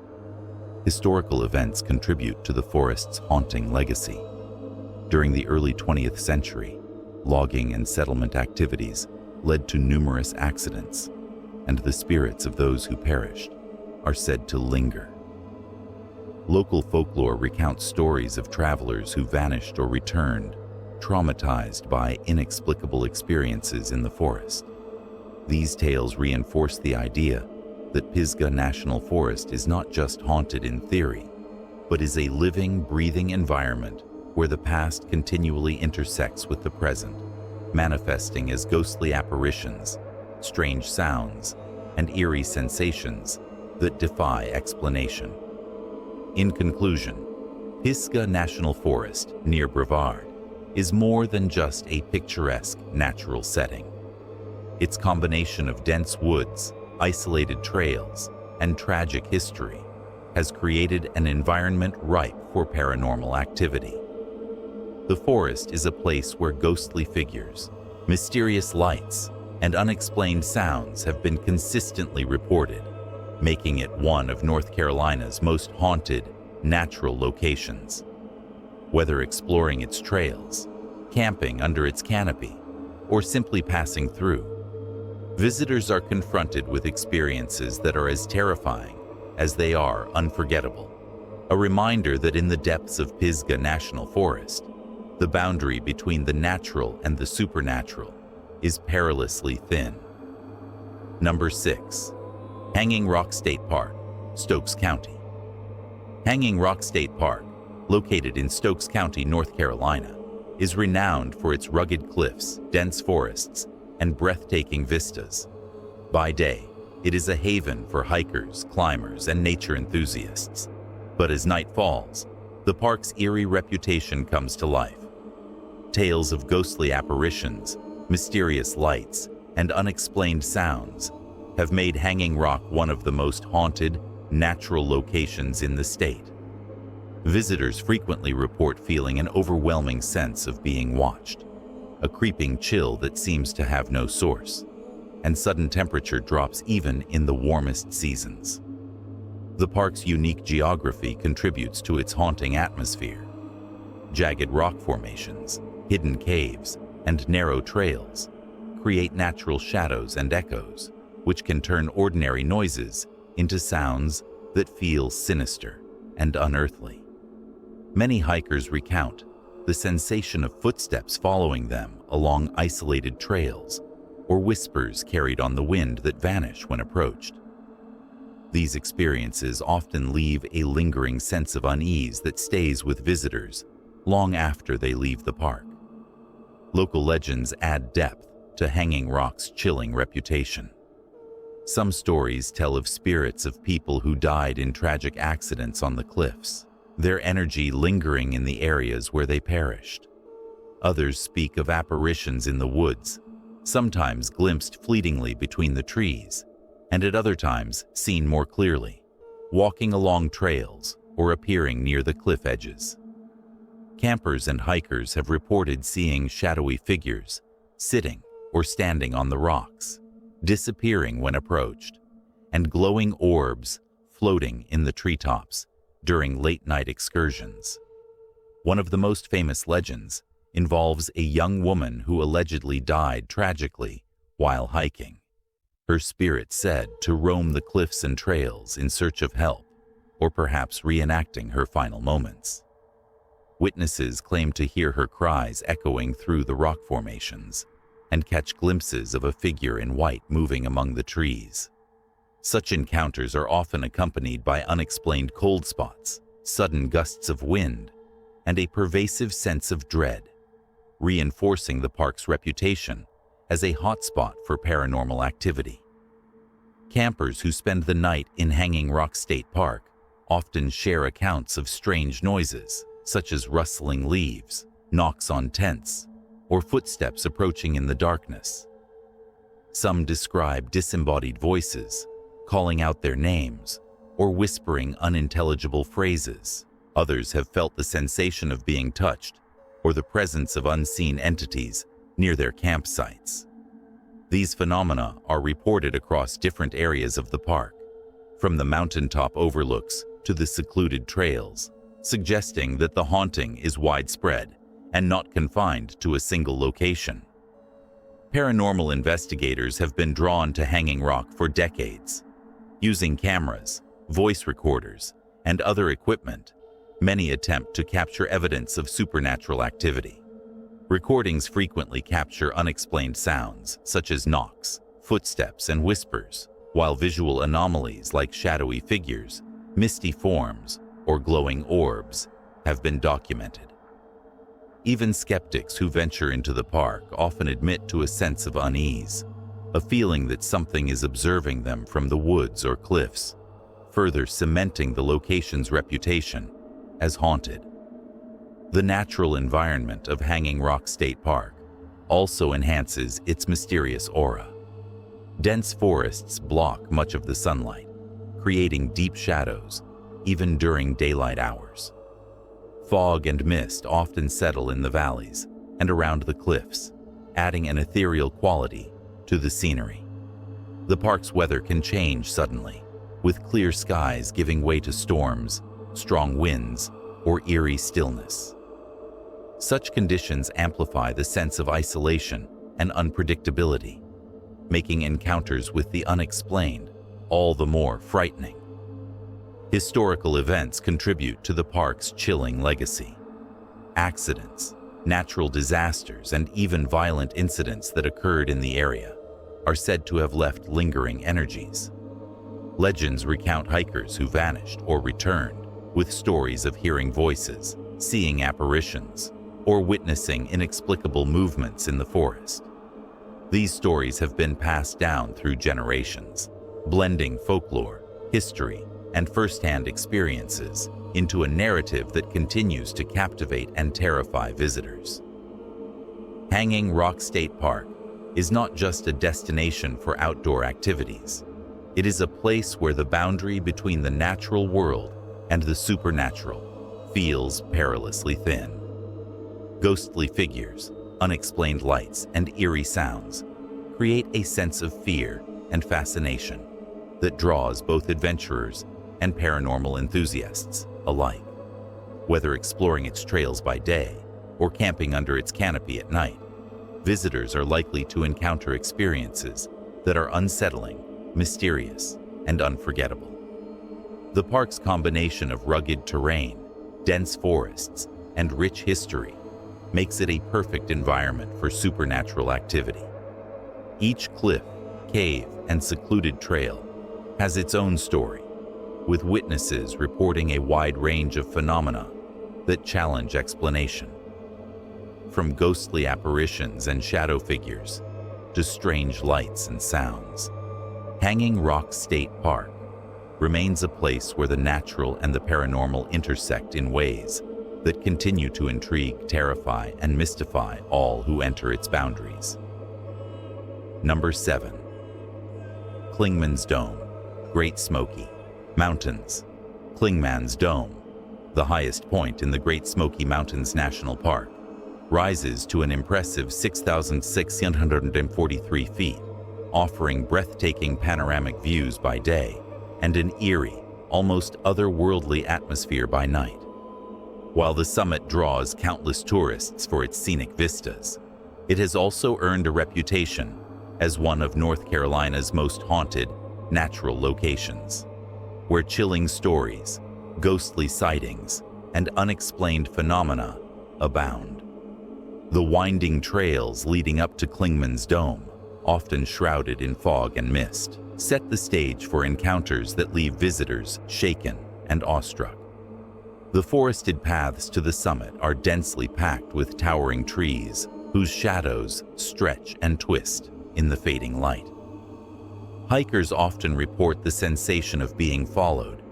[SPEAKER 1] Historical events contribute to the forest's haunting legacy. During the early 20th century, logging and settlement activities led to numerous accidents, and the spirits of those who perished are said to linger. Local folklore recounts stories of travelers who vanished or returned, traumatized by inexplicable experiences in the forest. These tales reinforce the idea that Pisgah National Forest is not just haunted in theory, but is a living, breathing environment where the past continually intersects with the present, manifesting as ghostly apparitions, strange sounds, and eerie sensations that defy explanation. In conclusion, Pisgah National Forest near Brevard is more than just a picturesque natural setting. Its combination of dense woods, isolated trails, and tragic history has created an environment ripe for paranormal activity. The forest is a place where ghostly figures, mysterious lights, and unexplained sounds have been consistently reported, making it one of North Carolina's most haunted natural locations. Whether exploring its trails, camping under its canopy, or simply passing through, visitors are confronted with experiences that are as terrifying as they are unforgettable. A reminder that in the depths of Pisgah National Forest, the boundary between the natural and the supernatural is perilously thin. Number 6. Hanging Rock State Park, Stokes County. Hanging Rock State Park, located in Stokes County, North Carolina, is renowned for its rugged cliffs, dense forests, and breathtaking vistas. By day, it is a haven for hikers, climbers, and nature enthusiasts. But as night falls, the park's eerie reputation comes to life. Tales of ghostly apparitions, mysterious lights, and unexplained sounds have made Hanging Rock one of the most haunted, natural locations in the state. Visitors frequently report feeling an overwhelming sense of being watched, a creeping chill that seems to have no source, and sudden temperature drops even in the warmest seasons. The park's unique geography contributes to its haunting atmosphere. Jagged rock formations, hidden caves, and narrow trails create natural shadows and echoes, which can turn ordinary noises into sounds that feel sinister and unearthly. Many hikers recount the sensation of footsteps following them along isolated trails, or whispers carried on the wind that vanish when approached. These experiences often leave a lingering sense of unease that stays with visitors long after they leave the park. Local legends add depth to Hanging Rock's chilling reputation. Some stories tell of spirits of people who died in tragic accidents on the cliffs, their energy lingering in the areas where they perished. Others speak of apparitions in the woods, sometimes glimpsed fleetingly between the trees, and at other times seen more clearly, walking along trails or appearing near the cliff edges. Campers and hikers have reported seeing shadowy figures sitting or standing on the rocks, disappearing when approached, and glowing orbs floating in the treetops during late-night excursions. One of the most famous legends involves a young woman who allegedly died tragically while hiking. Her spirit said to roam the cliffs and trails in search of help, or perhaps reenacting her final moments. Witnesses claim to hear her cries echoing through the rock formations and catch glimpses of a figure in white moving among the trees. Such encounters are often accompanied by unexplained cold spots, sudden gusts of wind, and a pervasive sense of dread, reinforcing the park's reputation as a hotspot for paranormal activity. Campers who spend the night in Hanging Rock State Park often share accounts of strange noises, such as rustling leaves, knocks on tents, or footsteps approaching in the darkness. Some describe disembodied voices, calling out their names, or whispering unintelligible phrases. Others have felt the sensation of being touched, or the presence of unseen entities near their campsites. These phenomena are reported across different areas of the park, from the mountaintop overlooks to the secluded trails, suggesting that the haunting is widespread and not confined to a single location. Paranormal investigators have been drawn to Hanging Rock for decades. Using cameras, voice recorders, and other equipment, many attempt to capture evidence of supernatural activity. Recordings frequently capture unexplained sounds, such as knocks, footsteps and whispers, while visual anomalies like shadowy figures, misty forms, or glowing orbs have been documented. Even skeptics who venture into the park often admit to a sense of unease, a feeling that something is observing them from the woods or cliffs, further cementing the location's reputation as haunted. The natural environment of Hanging Rock State Park also enhances its mysterious aura. Dense forests block much of the sunlight, creating deep shadows even during daylight hours. Fog and mist often settle in the valleys and around the cliffs, adding an ethereal quality to the scenery. The park's weather can change suddenly, with clear skies giving way to storms, strong winds, or eerie stillness. Such conditions amplify the sense of isolation and unpredictability, making encounters with the unexplained all the more frightening. Historical events contribute to the park's chilling legacy. Accidents, natural disasters, and even violent incidents that occurred in the area are said to have left lingering energies. Legends recount hikers who vanished or returned, with stories of hearing voices, seeing apparitions, or witnessing inexplicable movements in the forest. These stories have been passed down through generations, blending folklore, history, and first-hand experiences into a narrative that continues to captivate and terrify visitors. Hanging Rock State Park is not just a destination for outdoor activities. It is a place where the boundary between the natural world and the supernatural feels perilously thin. Ghostly figures, unexplained lights, and eerie sounds create a sense of fear and fascination that draws both adventurers and paranormal enthusiasts alike. Whether exploring its trails by day or camping under its canopy at night, visitors are likely to encounter experiences that are unsettling, mysterious, and unforgettable. The park's combination of rugged terrain, dense forests, and rich history makes it a perfect environment for supernatural activity. Each cliff, cave, and secluded trail has its own story, with witnesses reporting a wide range of phenomena that challenge explanation. From ghostly apparitions and shadow figures to strange lights and sounds, Hanging Rock State Park remains a place where the natural and the paranormal intersect in ways that continue to intrigue, terrify, and mystify all who enter its boundaries. Number 7. Clingman's Dome, Great Smoky Mountains. Clingman's Dome, the highest point in the Great Smoky Mountains National Park, rises to an impressive 6,643 feet, offering breathtaking panoramic views by day and an eerie, almost otherworldly atmosphere by night. While the summit draws countless tourists for its scenic vistas, it has also earned a reputation as one of North Carolina's most haunted natural locations, where chilling stories, ghostly sightings, and unexplained phenomena abound. The winding trails leading up to Clingman's Dome, often shrouded in fog and mist, set the stage for encounters that leave visitors shaken and awestruck. The forested paths to the summit are densely packed with towering trees whose shadows stretch and twist in the fading light. Hikers often report the sensation of being followed,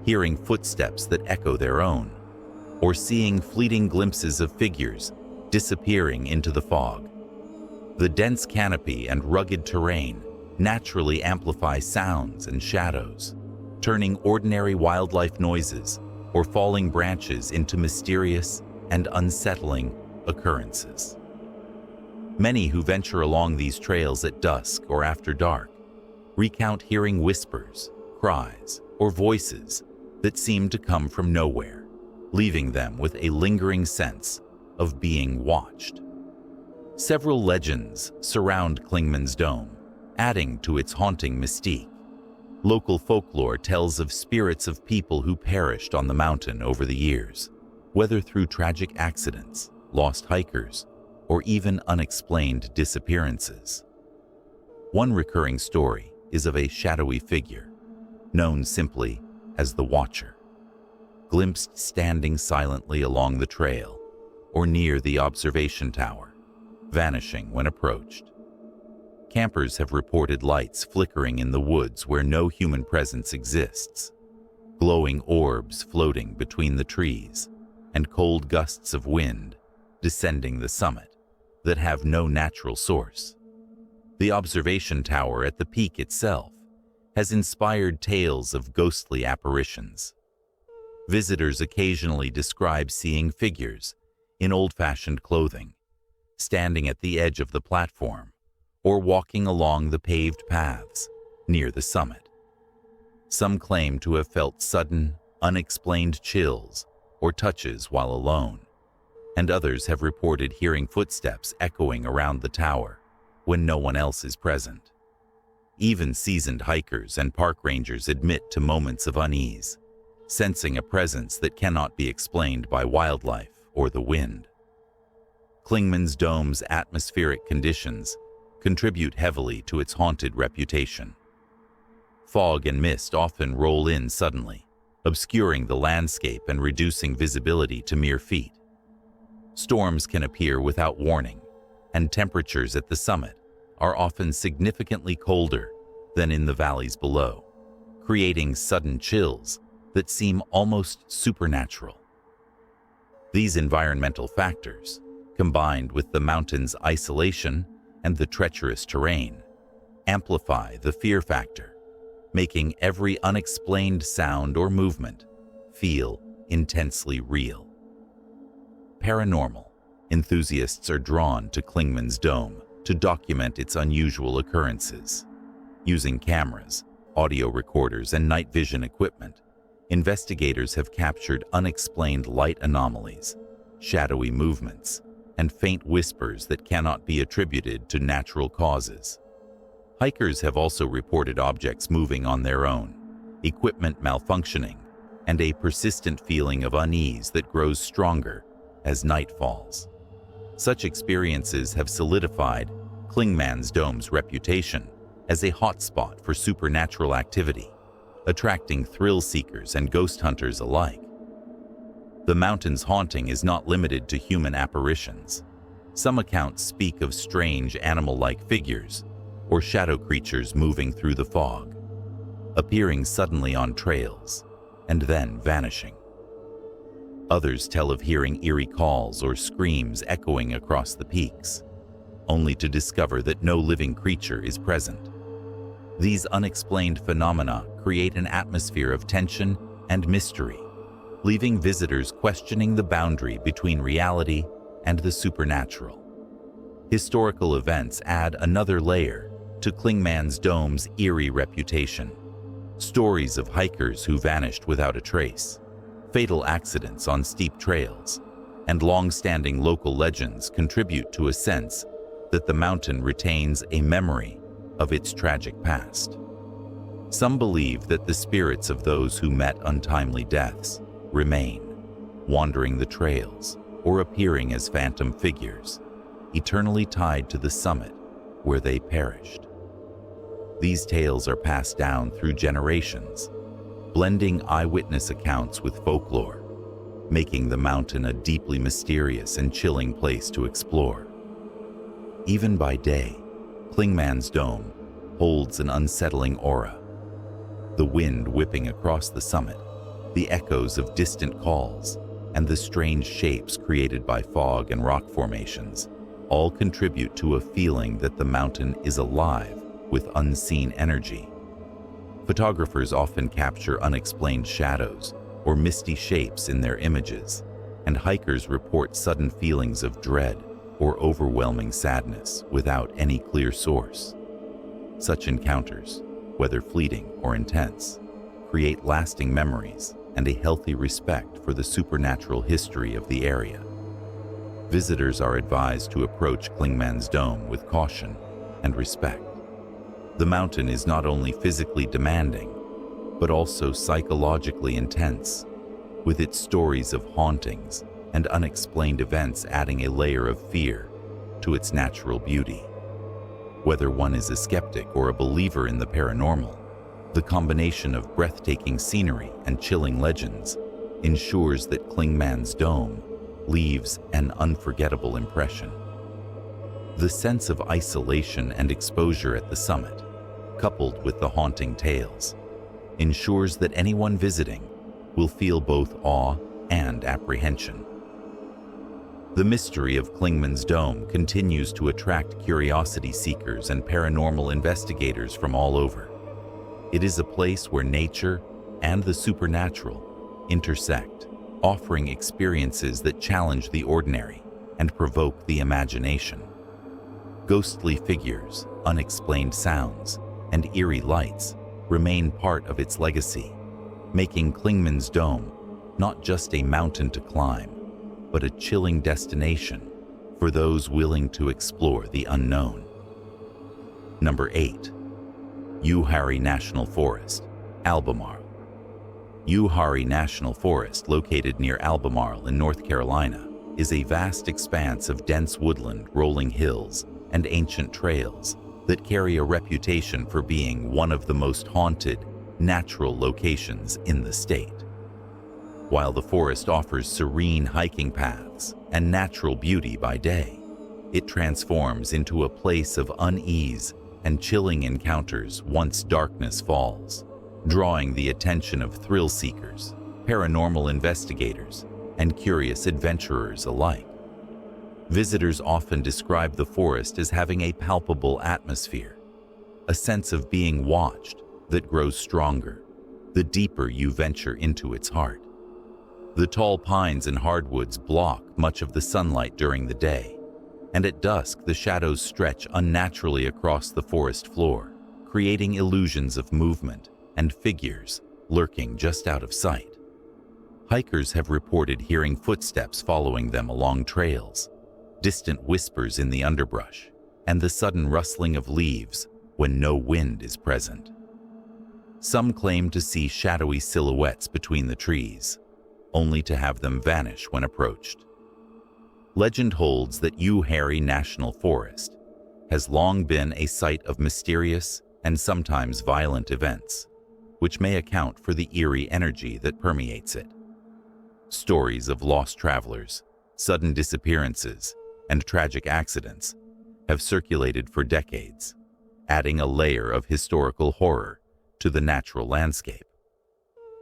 [SPEAKER 1] hearing footsteps that echo their own, or seeing fleeting glimpses of figures disappearing into the fog. The dense canopy and rugged terrain naturally amplify sounds and shadows, turning ordinary wildlife noises or falling branches into mysterious and unsettling occurrences. Many who venture along these trails at dusk or after dark recount hearing whispers, cries, or voices that seem to come from nowhere, leaving them with a lingering sense of being watched. Several legends surround Clingman's Dome, adding to its haunting mystique. Local folklore tells of spirits of people who perished on the mountain over the years, whether through tragic accidents, lost hikers, or even unexplained disappearances. One recurring story is of a shadowy figure, known simply as the Watcher, glimpsed standing silently along the trail or near the observation tower, vanishing when approached. Campers have reported lights flickering in the woods where no human presence exists, glowing orbs floating between the trees, and cold gusts of wind descending the summit that have no natural source. The observation tower at the peak itself has inspired tales of ghostly apparitions. Visitors occasionally describe seeing figures in old-fashioned clothing, standing at the edge of the platform, or walking along the paved paths near the summit. Some claim to have felt sudden, unexplained chills or touches while alone, and others have reported hearing footsteps echoing around the tower when no one else is present. Even seasoned hikers and park rangers admit to moments of unease, sensing a presence that cannot be explained by wildlife or the wind. Clingman's Dome's atmospheric conditions contribute heavily to its haunted reputation. Fog and mist often roll in suddenly, obscuring the landscape and reducing visibility to mere feet. Storms can appear without warning, and temperatures at the summit are often significantly colder than in the valleys below, creating sudden chills that seem almost supernatural. These environmental factors, combined with the mountain's isolation and the treacherous terrain, amplify the fear factor, making every unexplained sound or movement feel intensely real. Paranormal enthusiasts are drawn to Clingman's Dome to document its unusual occurrences. Using cameras, audio recorders, and night vision equipment, investigators have captured unexplained light anomalies, shadowy movements, and faint whispers that cannot be attributed to natural causes. Hikers have also reported objects moving on their own, equipment malfunctioning, and a persistent feeling of unease that grows stronger as night falls. Such experiences have solidified Clingman's Dome's reputation as a hotspot for supernatural activity, attracting thrill seekers and ghost hunters alike. The mountain's haunting is not limited to human apparitions. Some accounts speak of strange animal-like figures or shadow creatures moving through the fog, appearing suddenly on trails and then vanishing. Others tell of hearing eerie calls or screams echoing across the peaks, only to discover that no living creature is present. These unexplained phenomena create an atmosphere of tension and mystery, leaving visitors questioning the boundary between reality and the supernatural. Historical events add another layer to Clingman's Dome's eerie reputation. Stories of hikers who vanished without a trace, fatal accidents on steep trails, and long-standing local legends contribute to a sense that the mountain retains a memory of its tragic past. Some believe that the spirits of those who met untimely deaths remain, wandering the trails or appearing as phantom figures, eternally tied to the summit where they perished. These tales are passed down through generations, blending eyewitness accounts with folklore, making the mountain a deeply mysterious and chilling place to explore. Even by day, Clingman's Dome holds an unsettling aura. The wind whipping across the summit, the echoes of distant calls, and the strange shapes created by fog and rock formations all contribute to a feeling that the mountain is alive with unseen energy. Photographers often capture unexplained shadows or misty shapes in their images, and hikers report sudden feelings of dread or overwhelming sadness without any clear source. Such encounters, whether fleeting or intense, create lasting memories and a healthy respect for the supernatural history of the area. Visitors are advised to approach Clingman's Dome with caution and respect. The mountain is not only physically demanding, but also psychologically intense, with its stories of hauntings and unexplained events adding a layer of fear to its natural beauty. Whether one is a skeptic or a believer in the paranormal, the combination of breathtaking scenery and chilling legends ensures that Clingman's Dome leaves an unforgettable impression. The sense of isolation and exposure at the summit, coupled with the haunting tales, ensures that anyone visiting will feel both awe and apprehension. The mystery of Clingman's Dome continues to attract curiosity seekers and paranormal investigators from all over. It is a place where nature and the supernatural intersect, offering experiences that challenge the ordinary and provoke the imagination. Ghostly figures, unexplained sounds, and eerie lights remain part of its legacy, making Clingman's Dome not just a mountain to climb, but a chilling destination for those willing to explore the unknown. Number 8. Uwharrie National Forest, Albemarle. Uwharrie National Forest, located near Albemarle in North Carolina, is a vast expanse of dense woodland, rolling hills, and ancient trails that carry a reputation for being one of the most haunted, natural locations in the state. While the forest offers serene hiking paths and natural beauty by day, it transforms into a place of unease and chilling encounters once darkness falls, drawing the attention of thrill seekers, paranormal investigators, and curious adventurers alike. Visitors often describe the forest as having a palpable atmosphere, a sense of being watched that grows stronger the deeper you venture into its heart. The tall pines and hardwoods block much of the sunlight during the day, and at dusk the shadows stretch unnaturally across the forest floor, creating illusions of movement and figures lurking just out of sight. Hikers have reported hearing footsteps following them along trails, distant whispers in the underbrush, and the sudden rustling of leaves when no wind is present. Some claim to see shadowy silhouettes between the trees, only to have them vanish when approached. Legend holds that Uwharrie National Forest has long been a site of mysterious and sometimes violent events, which may account for the eerie energy that permeates it. Stories of lost travelers, sudden disappearances, and tragic accidents have circulated for decades, adding a layer of historical horror to the natural landscape.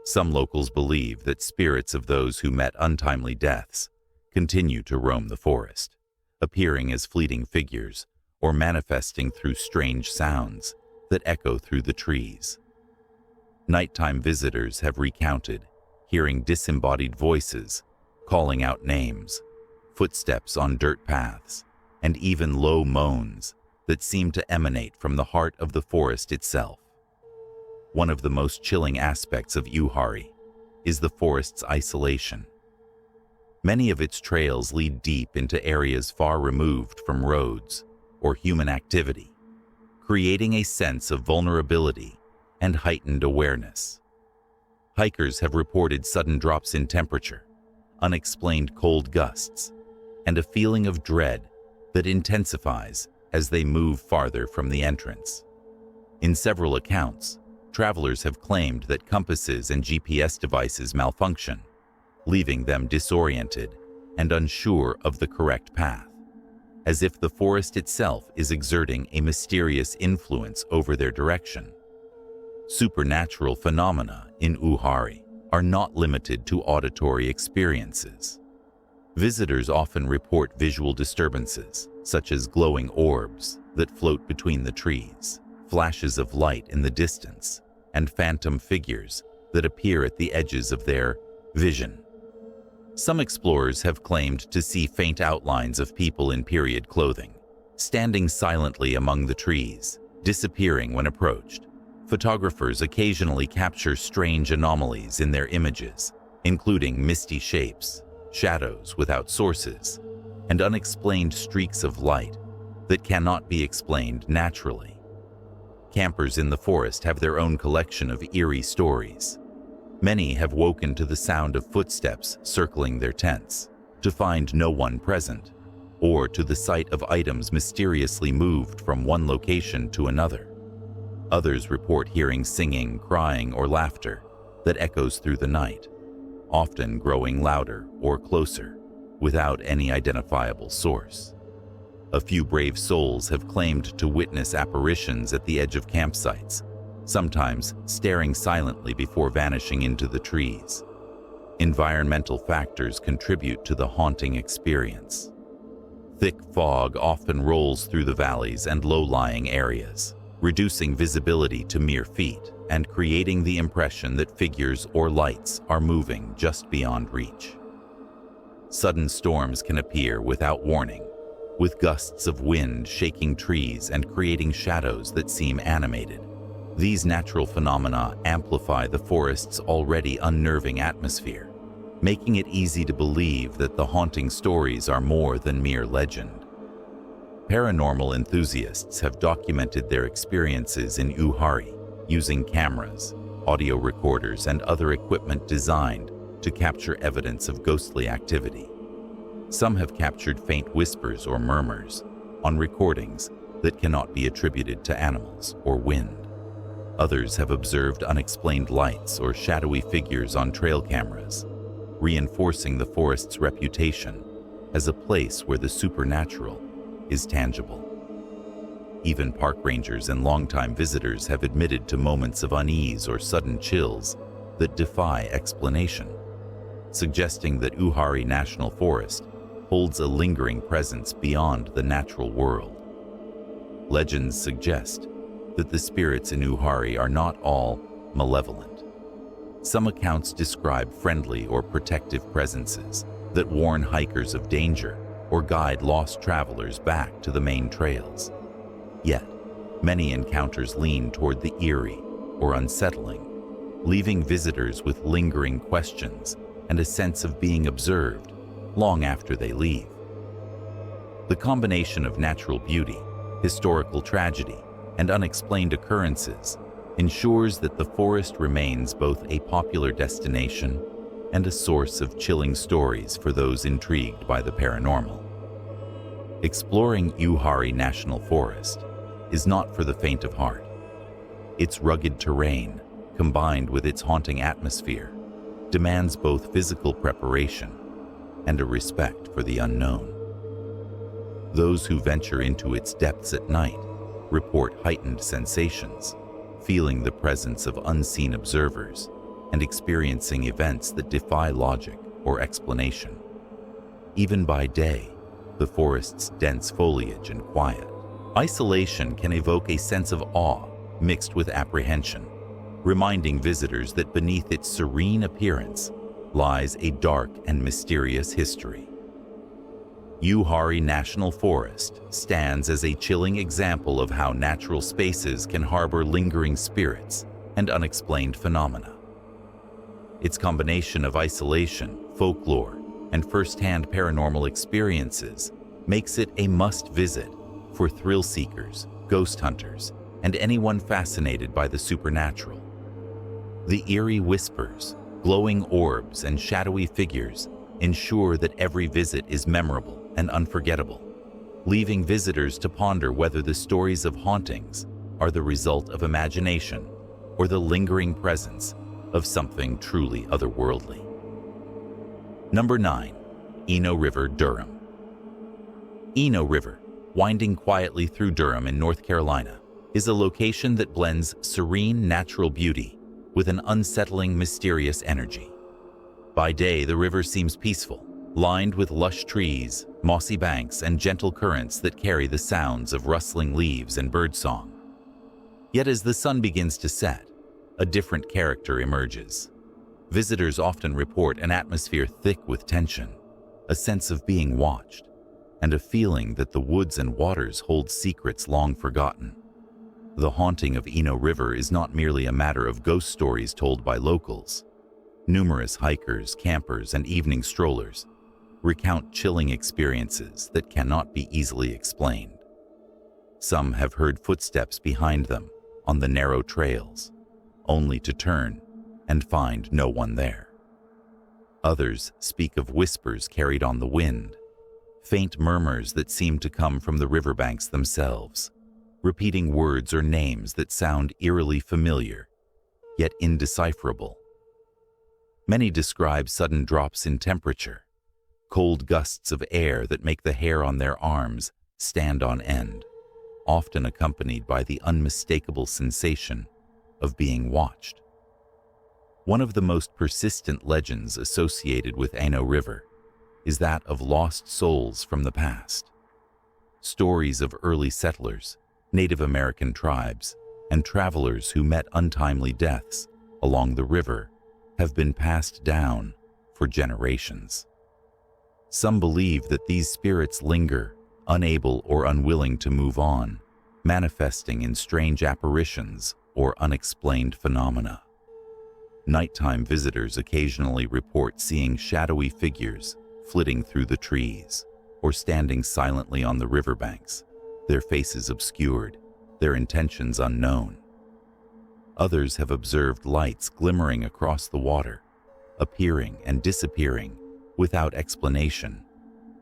[SPEAKER 1] Some locals believe that spirits of those who met untimely deaths continue to roam the forest, appearing as fleeting figures or manifesting through strange sounds that echo through the trees. Nighttime visitors have recounted hearing disembodied voices calling out names, footsteps on dirt paths, and even low moans that seem to emanate from the heart of the forest itself. One of the most chilling aspects of Uwharrie is the forest's isolation. Many of its trails lead deep into areas far removed from roads or human activity, creating a sense of vulnerability and heightened awareness. Hikers have reported sudden drops in temperature, unexplained cold gusts, and a feeling of dread that intensifies as they move farther from the entrance. In several accounts, travelers have claimed that compasses and GPS devices malfunction, leaving them disoriented and unsure of the correct path, as if the forest itself is exerting a mysterious influence over their direction. Supernatural phenomena in Uwharrie are not limited to auditory experiences. Visitors often report visual disturbances, such as glowing orbs that float between the trees, flashes of light in the distance, and phantom figures that appear at the edges of their vision. Some explorers have claimed to see faint outlines of people in period clothing, standing silently among the trees, disappearing when approached. Photographers occasionally capture strange anomalies in their images, including misty shapes, shadows without sources, and unexplained streaks of light that cannot be explained naturally. Campers in the forest have their own collection of eerie stories. Many have woken to the sound of footsteps circling their tents, to find no one present, or to the sight of items mysteriously moved from one location to another. Others report hearing singing, crying, or laughter that echoes through the night, often growing louder or closer, without any identifiable source. A few brave souls have claimed to witness apparitions at the edge of campsites, sometimes staring silently before vanishing into the trees. Environmental factors contribute to the haunting experience. Thick fog often rolls through the valleys and low-lying areas, reducing visibility to mere feet and creating the impression that figures or lights are moving just beyond reach. Sudden storms can appear without warning, with gusts of wind shaking trees and creating shadows that seem animated. These natural phenomena amplify the forest's already unnerving atmosphere, making it easy to believe that the haunting stories are more than mere legend. Paranormal enthusiasts have documented their experiences in Uwharrie using cameras, audio recorders, and other equipment designed to capture evidence of ghostly activity. Some have captured faint whispers or murmurs on recordings that cannot be attributed to animals or wind. Others have observed unexplained lights or shadowy figures on trail cameras, reinforcing the forest's reputation as a place where the supernatural is tangible. Even park rangers and longtime visitors have admitted to moments of unease or sudden chills that defy explanation, suggesting that Uwharrie National Forest holds a lingering presence beyond the natural world. Legends suggest that the spirits in Uwharrie are not all malevolent. Some accounts describe friendly or protective presences that warn hikers of danger or guide lost travelers back to the main trails. Yet, many encounters lean toward the eerie or unsettling, leaving visitors with lingering questions and a sense of being observed long after they leave. The combination of natural beauty, historical tragedy, and unexplained occurrences ensures that the forest remains both a popular destination and a source of chilling stories for those intrigued by the paranormal. Exploring Uwharrie National Forest is not for the faint of heart. Its rugged terrain, combined with its haunting atmosphere, demands both physical preparation and a respect for the unknown. Those who venture into its depths at night report heightened sensations, feeling the presence of unseen observers and experiencing events that defy logic or explanation. Even by day, the forest's dense foliage and quiet isolation can evoke a sense of awe mixed with apprehension, reminding visitors that beneath its serene appearance lies a dark and mysterious history. Uwharrie National Forest stands as a chilling example of how natural spaces can harbor lingering spirits and unexplained phenomena. Its combination of isolation, folklore, and first-hand paranormal experiences makes it a must-visit for thrill seekers, ghost hunters, and anyone fascinated by the supernatural. The eerie whispers, glowing orbs, and shadowy figures ensure that every visit is memorable and unforgettable, leaving visitors to ponder whether the stories of hauntings are the result of imagination or the lingering presence of something truly otherworldly. Number 9. Eno River, Durham. Eno River, winding quietly through Durham in North Carolina, is a location that blends serene natural beauty with an unsettling, mysterious energy. By day, the river seems peaceful, lined with lush trees, mossy banks, and gentle currents that carry the sounds of rustling leaves and birdsong. Yet as the sun begins to set, a different character emerges. Visitors often report an atmosphere thick with tension, a sense of being watched, and a feeling that the woods and waters hold secrets long forgotten. The haunting of Eno River is not merely a matter of ghost stories told by locals. Numerous hikers, campers, and evening strollers recount chilling experiences that cannot be easily explained. Some have heard footsteps behind them on the narrow trails, only to turn and find no one there. Others speak of whispers carried on the wind, faint murmurs that seem to come from the riverbanks themselves, repeating words or names that sound eerily familiar, yet indecipherable. Many describe sudden drops in temperature, cold gusts of air that make the hair on their arms stand on end, often accompanied by the unmistakable sensation of being watched. One of the most persistent legends associated with Uwharrie River is that of lost souls from the past. Stories of early settlers, Native American tribes, and travelers who met untimely deaths along the river have been passed down for generations. Some believe that these spirits linger, unable or unwilling to move on, manifesting in strange apparitions or unexplained phenomena. Nighttime visitors occasionally report seeing shadowy figures flitting through the trees or standing silently on the riverbanks, their faces obscured, their intentions unknown. Others have observed lights glimmering across the water, appearing and disappearing without explanation,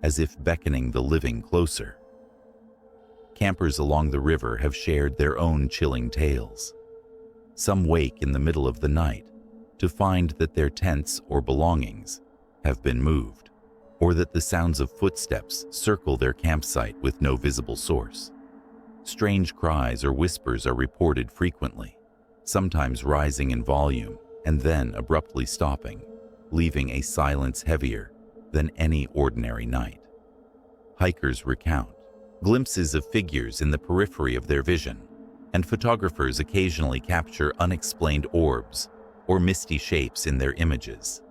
[SPEAKER 1] as if beckoning the living closer. Campers along the river have shared their own chilling tales. Some wake in the middle of the night to find that their tents or belongings have been moved, or that the sounds of footsteps circle their campsite with no visible source. Strange cries or whispers are reported frequently, sometimes rising in volume and then abruptly stopping, leaving a silence heavier than any ordinary night. Hikers recount glimpses of figures in the periphery of their vision, and photographers occasionally capture unexplained orbs or misty shapes in their images.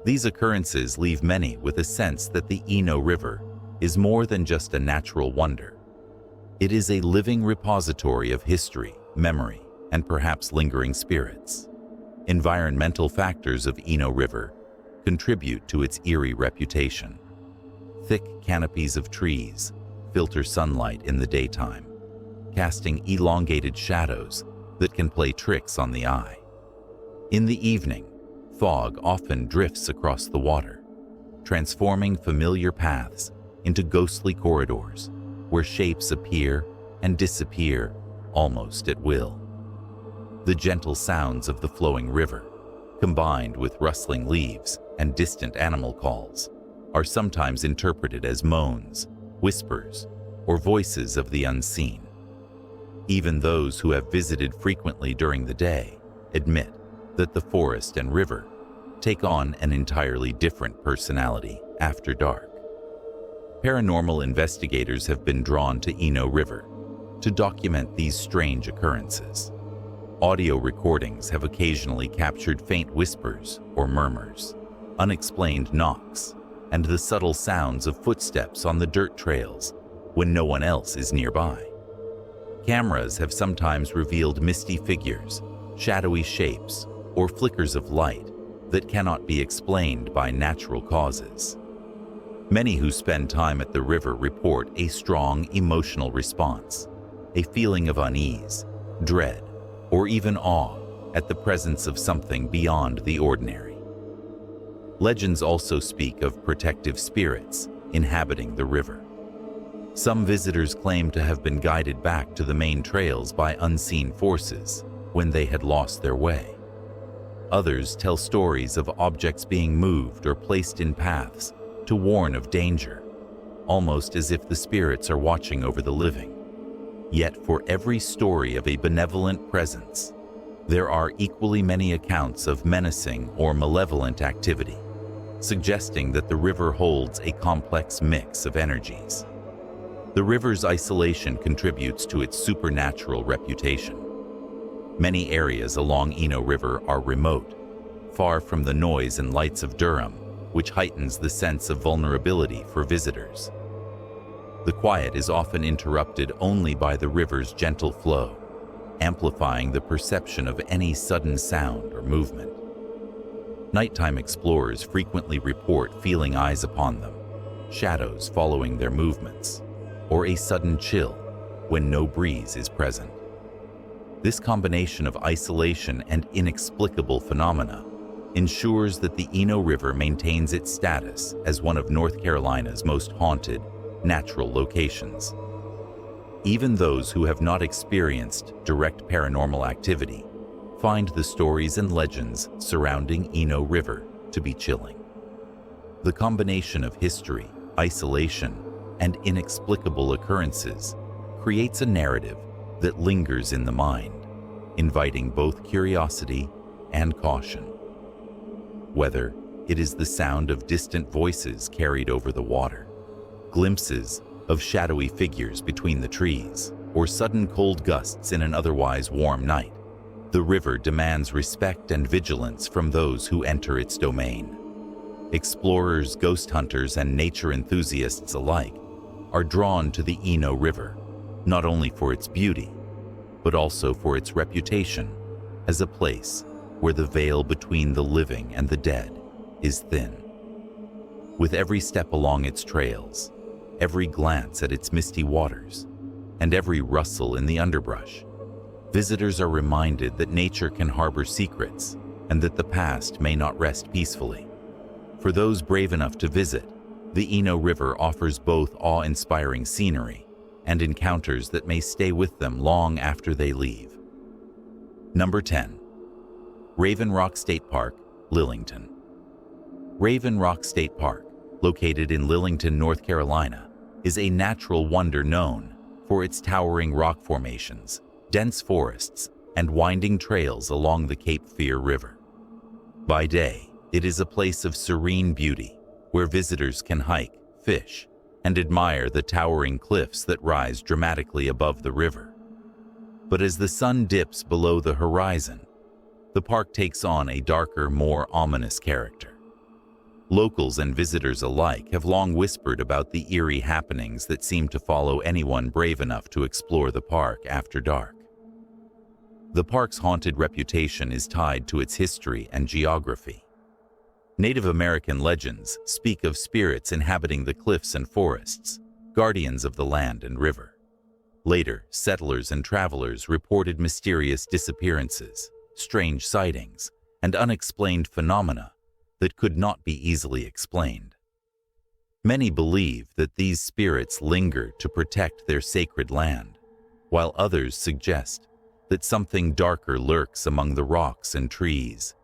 [SPEAKER 1] These occurrences leave many with a sense that the Uwharrie River is more than just a natural wonder. It is a living repository of history, memory, and perhaps lingering spirits. Environmental factors of Uwharrie River contribute to its eerie reputation. Thick canopies of trees filter sunlight in the daytime, casting elongated shadows that can play tricks on the eye. In the evening, fog often drifts across the water, transforming familiar paths into ghostly corridors where shapes appear and disappear almost at will. The gentle sounds of the flowing river, combined with rustling leaves and distant animal calls, are sometimes interpreted as moans, whispers, or voices of the unseen. Even those who have visited frequently during the day admit that the forest and river take on an entirely different personality after dark. Paranormal investigators have been drawn to Uwharrie River to document these strange occurrences. Audio recordings have occasionally captured faint whispers or murmurs, unexplained knocks, and the subtle sounds of footsteps on the dirt trails when no one else is nearby. Cameras have sometimes revealed misty figures, shadowy shapes, or flickers of light that cannot be explained by natural causes. Many who spend time at the river report a strong emotional response, a feeling of unease, dread, or even awe at the presence of something beyond the ordinary. Legends also speak of protective spirits inhabiting the river. Some visitors claim to have been guided back to the main trails by unseen forces when they had lost their way. Others tell stories of objects being moved or placed in paths to warn of danger, almost as if the spirits are watching over the living. Yet for every story of a benevolent presence, there are equally many accounts of menacing or malevolent activity, suggesting that the river holds a complex mix of energies. The river's isolation contributes to its supernatural reputation. Many areas along Uwharrie River are remote, far from the noise and lights of Durham, which heightens the sense of vulnerability for visitors. The quiet is often interrupted only by the river's gentle flow, amplifying the perception of any sudden sound or movement. Nighttime explorers frequently report feeling eyes upon them, shadows following their movements, or a sudden chill when no breeze is present. This combination of isolation and inexplicable phenomena ensures that the Eno River maintains its status as one of North Carolina's most haunted natural locations. Even those who have not experienced direct paranormal activity find the stories and legends surrounding Eno River to be chilling. The combination of history, isolation, and inexplicable occurrences creates a narrative that lingers in the mind, inviting both curiosity and caution. Whether it is the sound of distant voices carried over the water, glimpses of shadowy figures between the trees, or sudden cold gusts in an otherwise warm night, the river demands respect and vigilance from those who enter its domain. Explorers, ghost hunters, and nature enthusiasts alike are drawn to the Eno River, not only for its beauty, but also for its reputation as a place where the veil between the living and the dead is thin. With every step along its trails, every glance at its misty waters, and every rustle in the underbrush, visitors are reminded that nature can harbor secrets and that the past may not rest peacefully. For those brave enough to visit, the Eno River offers both awe-inspiring scenery and encounters that may stay with them long after they leave. Number 10. Raven Rock State Park, Lillington. Raven Rock State Park, located in Lillington, North Carolina, is a natural wonder known for its towering rock formations, dense forests, and winding trails along the Cape Fear River. By day, it is a place of serene beauty where visitors can hike, fish, and admire the towering cliffs that rise dramatically above the river. But as the sun dips below the horizon, the park takes on a darker, more ominous character. Locals and visitors alike have long whispered about the eerie happenings that seem to follow anyone brave enough to explore the park after dark. The park's haunted reputation is tied to its history and geography. Native American legends speak of spirits inhabiting the cliffs and forests, guardians of the land and river. Later, settlers and travelers reported mysterious disappearances, strange sightings, and unexplained phenomena that could not be easily explained. Many believe that these spirits linger to protect their sacred land, while others suggest that something darker lurks among the rocks and trees,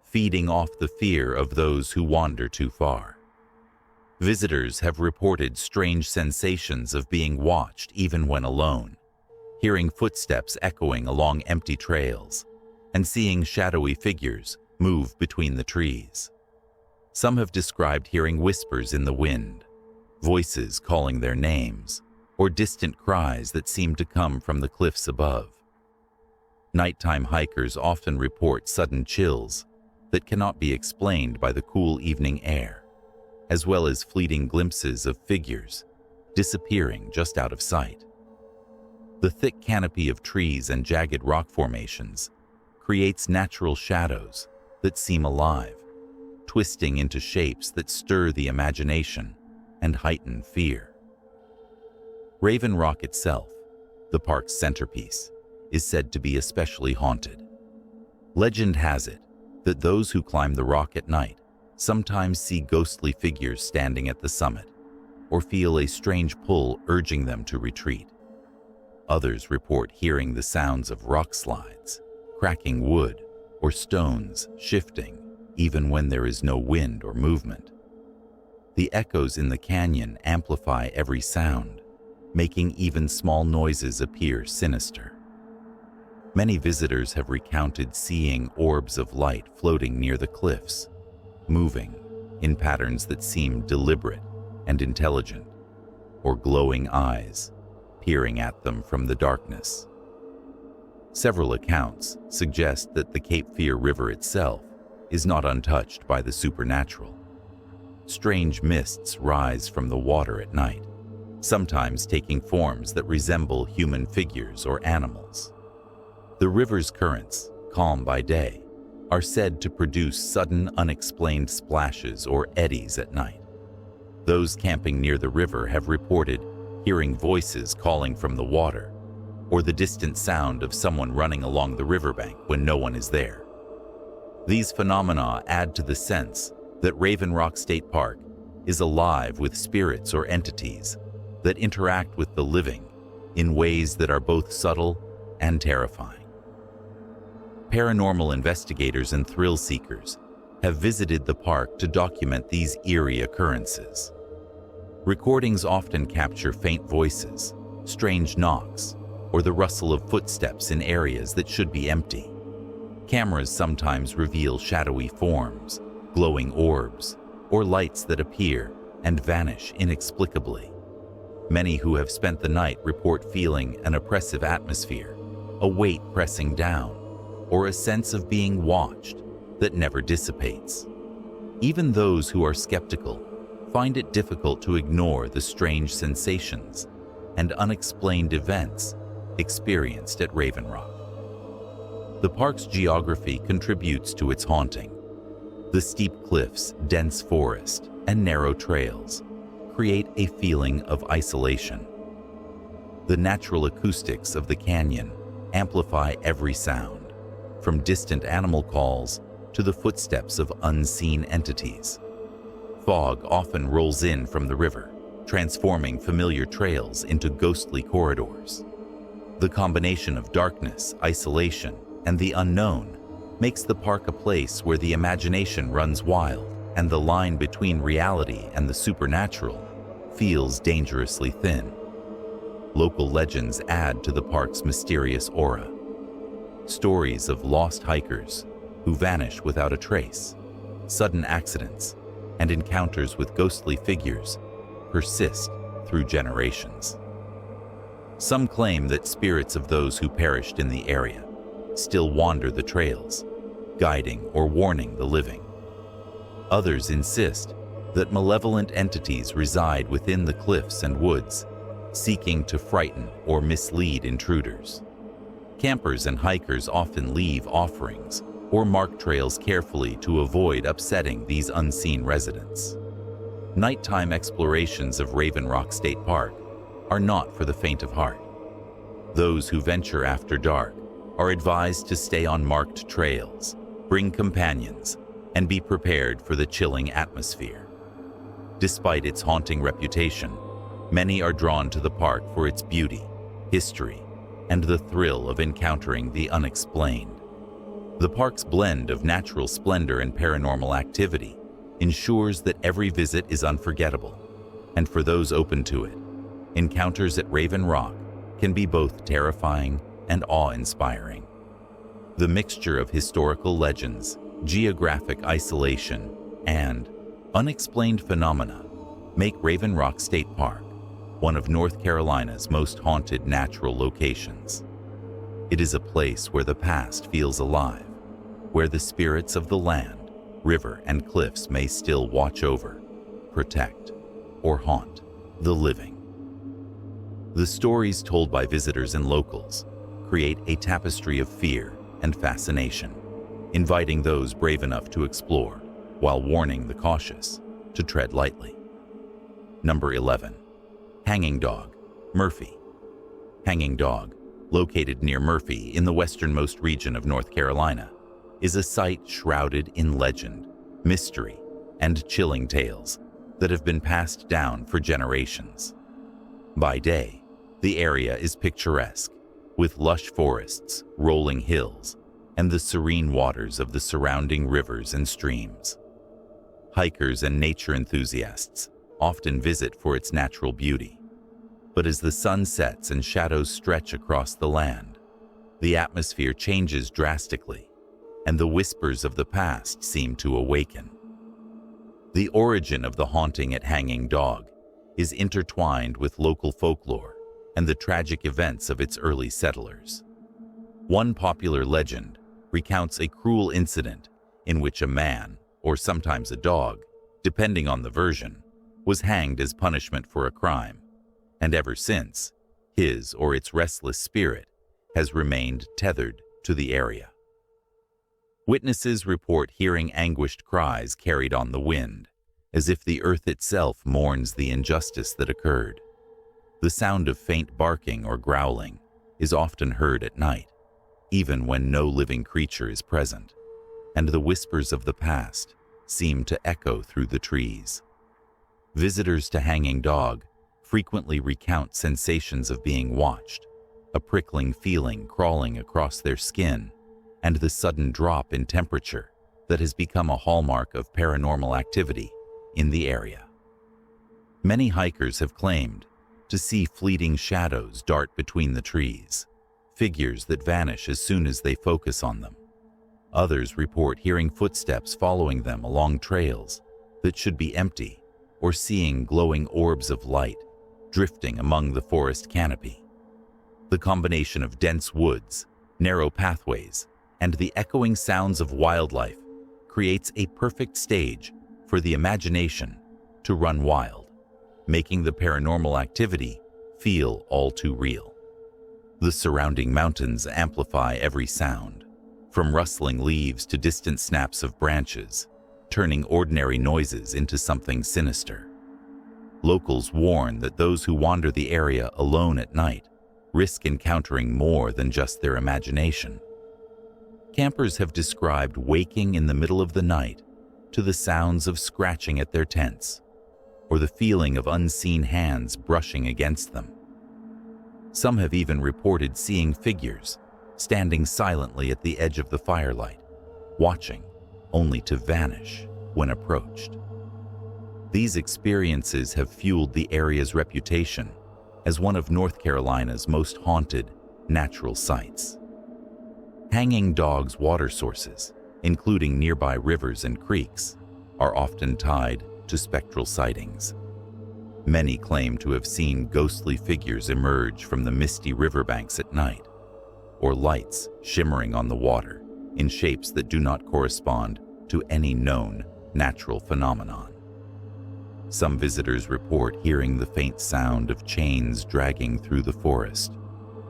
[SPEAKER 1] feeding off the fear of those who wander too far. Visitors have reported strange sensations of being watched even when alone, hearing footsteps echoing along empty trails, and seeing shadowy figures move between the trees. Some have described hearing whispers in the wind, voices calling their names, or distant cries that seem to come from the cliffs above. Nighttime hikers often report sudden chills that cannot be explained by the cool evening air, as well as fleeting glimpses of figures disappearing just out of sight. The thick canopy of trees and jagged rock formations creates natural shadows that seem alive, twisting into shapes that stir the imagination and heighten fear. Raven Rock itself, the park's centerpiece, is said to be especially haunted. Legend has it that those who climb the rock at night sometimes see ghostly figures standing at the summit, or feel a strange pull urging them to retreat. Others report hearing the sounds of rock slides, cracking wood, or stones shifting even when there is no wind or movement. The echoes in the canyon amplify every sound, making even small noises appear sinister. Many visitors have recounted seeing orbs of light floating near the cliffs, moving in patterns that seem deliberate and intelligent, or glowing eyes peering at them from the darkness. Several accounts suggest that the Cape Fear River itself is not untouched by the supernatural. Strange mists rise from the water at night, sometimes taking forms that resemble human figures or animals. The river's currents, calm by day, are said to produce sudden, unexplained splashes or eddies at night. Those camping near the river have reported hearing voices calling from the water, or the distant sound of someone running along the riverbank when no one is there. These phenomena add to the sense that Raven Rock State Park is alive with spirits or entities that interact with the living in ways that are both subtle and terrifying. Paranormal investigators and thrill seekers have visited the park to document these eerie occurrences. Recordings often capture faint voices, strange knocks, or the rustle of footsteps in areas that should be empty. Cameras sometimes reveal shadowy forms, glowing orbs, or lights that appear and vanish inexplicably. Many who have spent the night report feeling an oppressive atmosphere, a weight pressing down, or a sense of being watched that never dissipates. Even those who are skeptical find it difficult to ignore the strange sensations and unexplained events experienced at Raven Rock. The park's geography contributes to its haunting. The steep cliffs, dense forest, and narrow trails create a feeling of isolation. The natural acoustics of the canyon amplify every sound, from distant animal calls to the footsteps of unseen entities. Fog often rolls in from the river, transforming familiar trails into ghostly corridors. The combination of darkness, isolation, and the unknown makes the park a place where the imagination runs wild and the line between reality and the supernatural feels dangerously thin. Local legends add to the park's mysterious aura. Stories of lost hikers who vanish without a trace, sudden accidents, and encounters with ghostly figures persist through generations. Some claim that spirits of those who perished in the area still wander the trails, guiding or warning the living. Others insist that malevolent entities reside within the cliffs and woods, seeking to frighten or mislead intruders. Campers and hikers often leave offerings or mark trails carefully to avoid upsetting these unseen residents. Nighttime explorations of Raven Rock State Park are not for the faint of heart. Those who venture after dark are advised to stay on marked trails, bring companions, and be prepared for the chilling atmosphere. Despite its haunting reputation, many are drawn to the park for its beauty, history, and the thrill of encountering the unexplained. The park's blend of natural splendor and paranormal activity ensures that every visit is unforgettable, and for those open to it, encounters at Raven Rock can be both terrifying and awe-inspiring. The mixture of historical legends, geographic isolation, and unexplained phenomena make Raven Rock State Park one of North Carolina's most haunted natural locations. It is a place where the past feels alive, where the spirits of the land, river, and cliffs may still watch over, protect, or haunt the living. The stories told by visitors and locals create a tapestry of fear and fascination, inviting those brave enough to explore while warning the cautious to tread lightly. Number 11. Hanging Dog, Murphy. Hanging Dog, located near Murphy in the westernmost region of North Carolina, is a site shrouded in legend, mystery, and chilling tales that have been passed down for generations. By day, the area is picturesque, with lush forests, rolling hills, and the serene waters of the surrounding rivers and streams. Hikers and nature enthusiasts often visit for its natural beauty. But as the sun sets and shadows stretch across the land, the atmosphere changes drastically, and the whispers of the past seem to awaken. The origin of the haunting at Hanging Dog is intertwined with local folklore and the tragic events of its early settlers. One popular legend recounts a cruel incident in which a man, or sometimes a dog, depending on the version, was hanged as punishment for a crime, and ever since, his or its restless spirit has remained tethered to the area. Witnesses report hearing anguished cries carried on the wind, as if the earth itself mourns the injustice that occurred. The sound of faint barking or growling is often heard at night, even when no living creature is present. and the whispers of the past seem to echo through the trees. Visitors to Hanging Dog frequently recount sensations of being watched, a prickling feeling crawling across their skin, and the sudden drop in temperature that has become a hallmark of paranormal activity in the area. Many hikers have claimed to see fleeting shadows dart between the trees, figures that vanish as soon as they focus on them. Others report hearing footsteps following them along trails that should be empty, or seeing glowing orbs of light drifting among the forest canopy. The combination of dense woods, narrow pathways, and the echoing sounds of wildlife creates a perfect stage for the imagination to run wild, making the paranormal activity feel all too real. The surrounding mountains amplify every sound, from rustling leaves to distant snaps of branches, turning ordinary noises into something sinister. Locals warn that those who wander the area alone at night risk encountering more than just their imagination. Campers have described waking in the middle of the night to the sounds of scratching at their tents, or the feeling of unseen hands brushing against them. Some have even reported seeing figures standing silently at the edge of the firelight, watching only to vanish when approached. These experiences have fueled the area's reputation as one of North Carolina's most haunted natural sites. Hanging Dog's water sources, including nearby rivers and creeks, are often tied to spectral sightings. Many claim to have seen ghostly figures emerge from the misty riverbanks at night, or lights shimmering on the water in shapes that do not correspond to any known natural phenomenon. Some visitors report hearing the faint sound of chains dragging through the forest,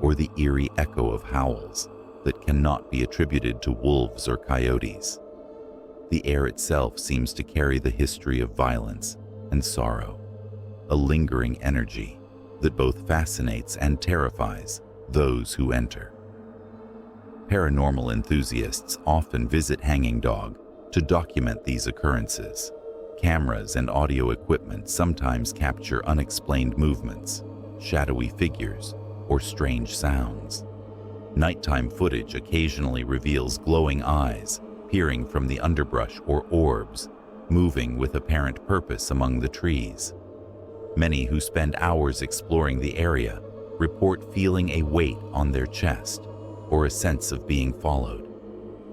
[SPEAKER 1] or the eerie echo of howls that cannot be attributed to wolves or coyotes. The air itself seems to carry the history of violence and sorrow, a lingering energy that both fascinates and terrifies those who enter. Paranormal enthusiasts often visit Hanging Dog to document these occurrences. Cameras and audio equipment sometimes capture unexplained movements, shadowy figures, or strange sounds. Nighttime footage occasionally reveals glowing eyes peering from the underbrush or orbs, moving with apparent purpose among the trees. Many who spend hours exploring the area report feeling a weight on their chest or a sense of being followed,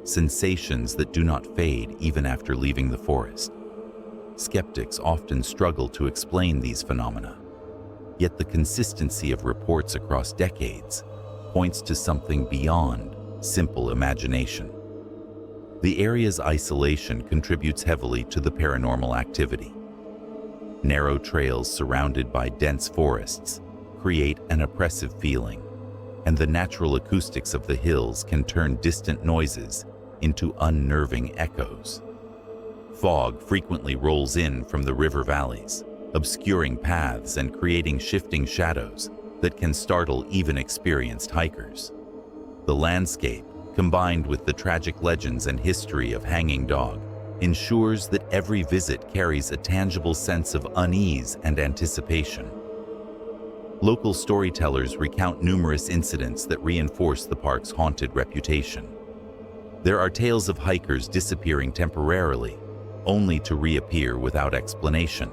[SPEAKER 1] sensations that do not fade even after leaving the forest. Skeptics often struggle to explain these phenomena, yet the consistency of reports across decades points to something beyond simple imagination. The area's isolation contributes heavily to the paranormal activity. Narrow trails surrounded by dense forests create an oppressive feeling, and the natural acoustics of the hills can turn distant noises into unnerving echoes. Fog frequently rolls in from the river valleys, obscuring paths and creating shifting shadows that can startle even experienced hikers. The landscape, combined with the tragic legends and history of Hanging Dog, ensures that every visit carries a tangible sense of unease and anticipation. Local storytellers recount numerous incidents that reinforce the park's haunted reputation. There are tales of hikers disappearing temporarily, only to reappear without explanation,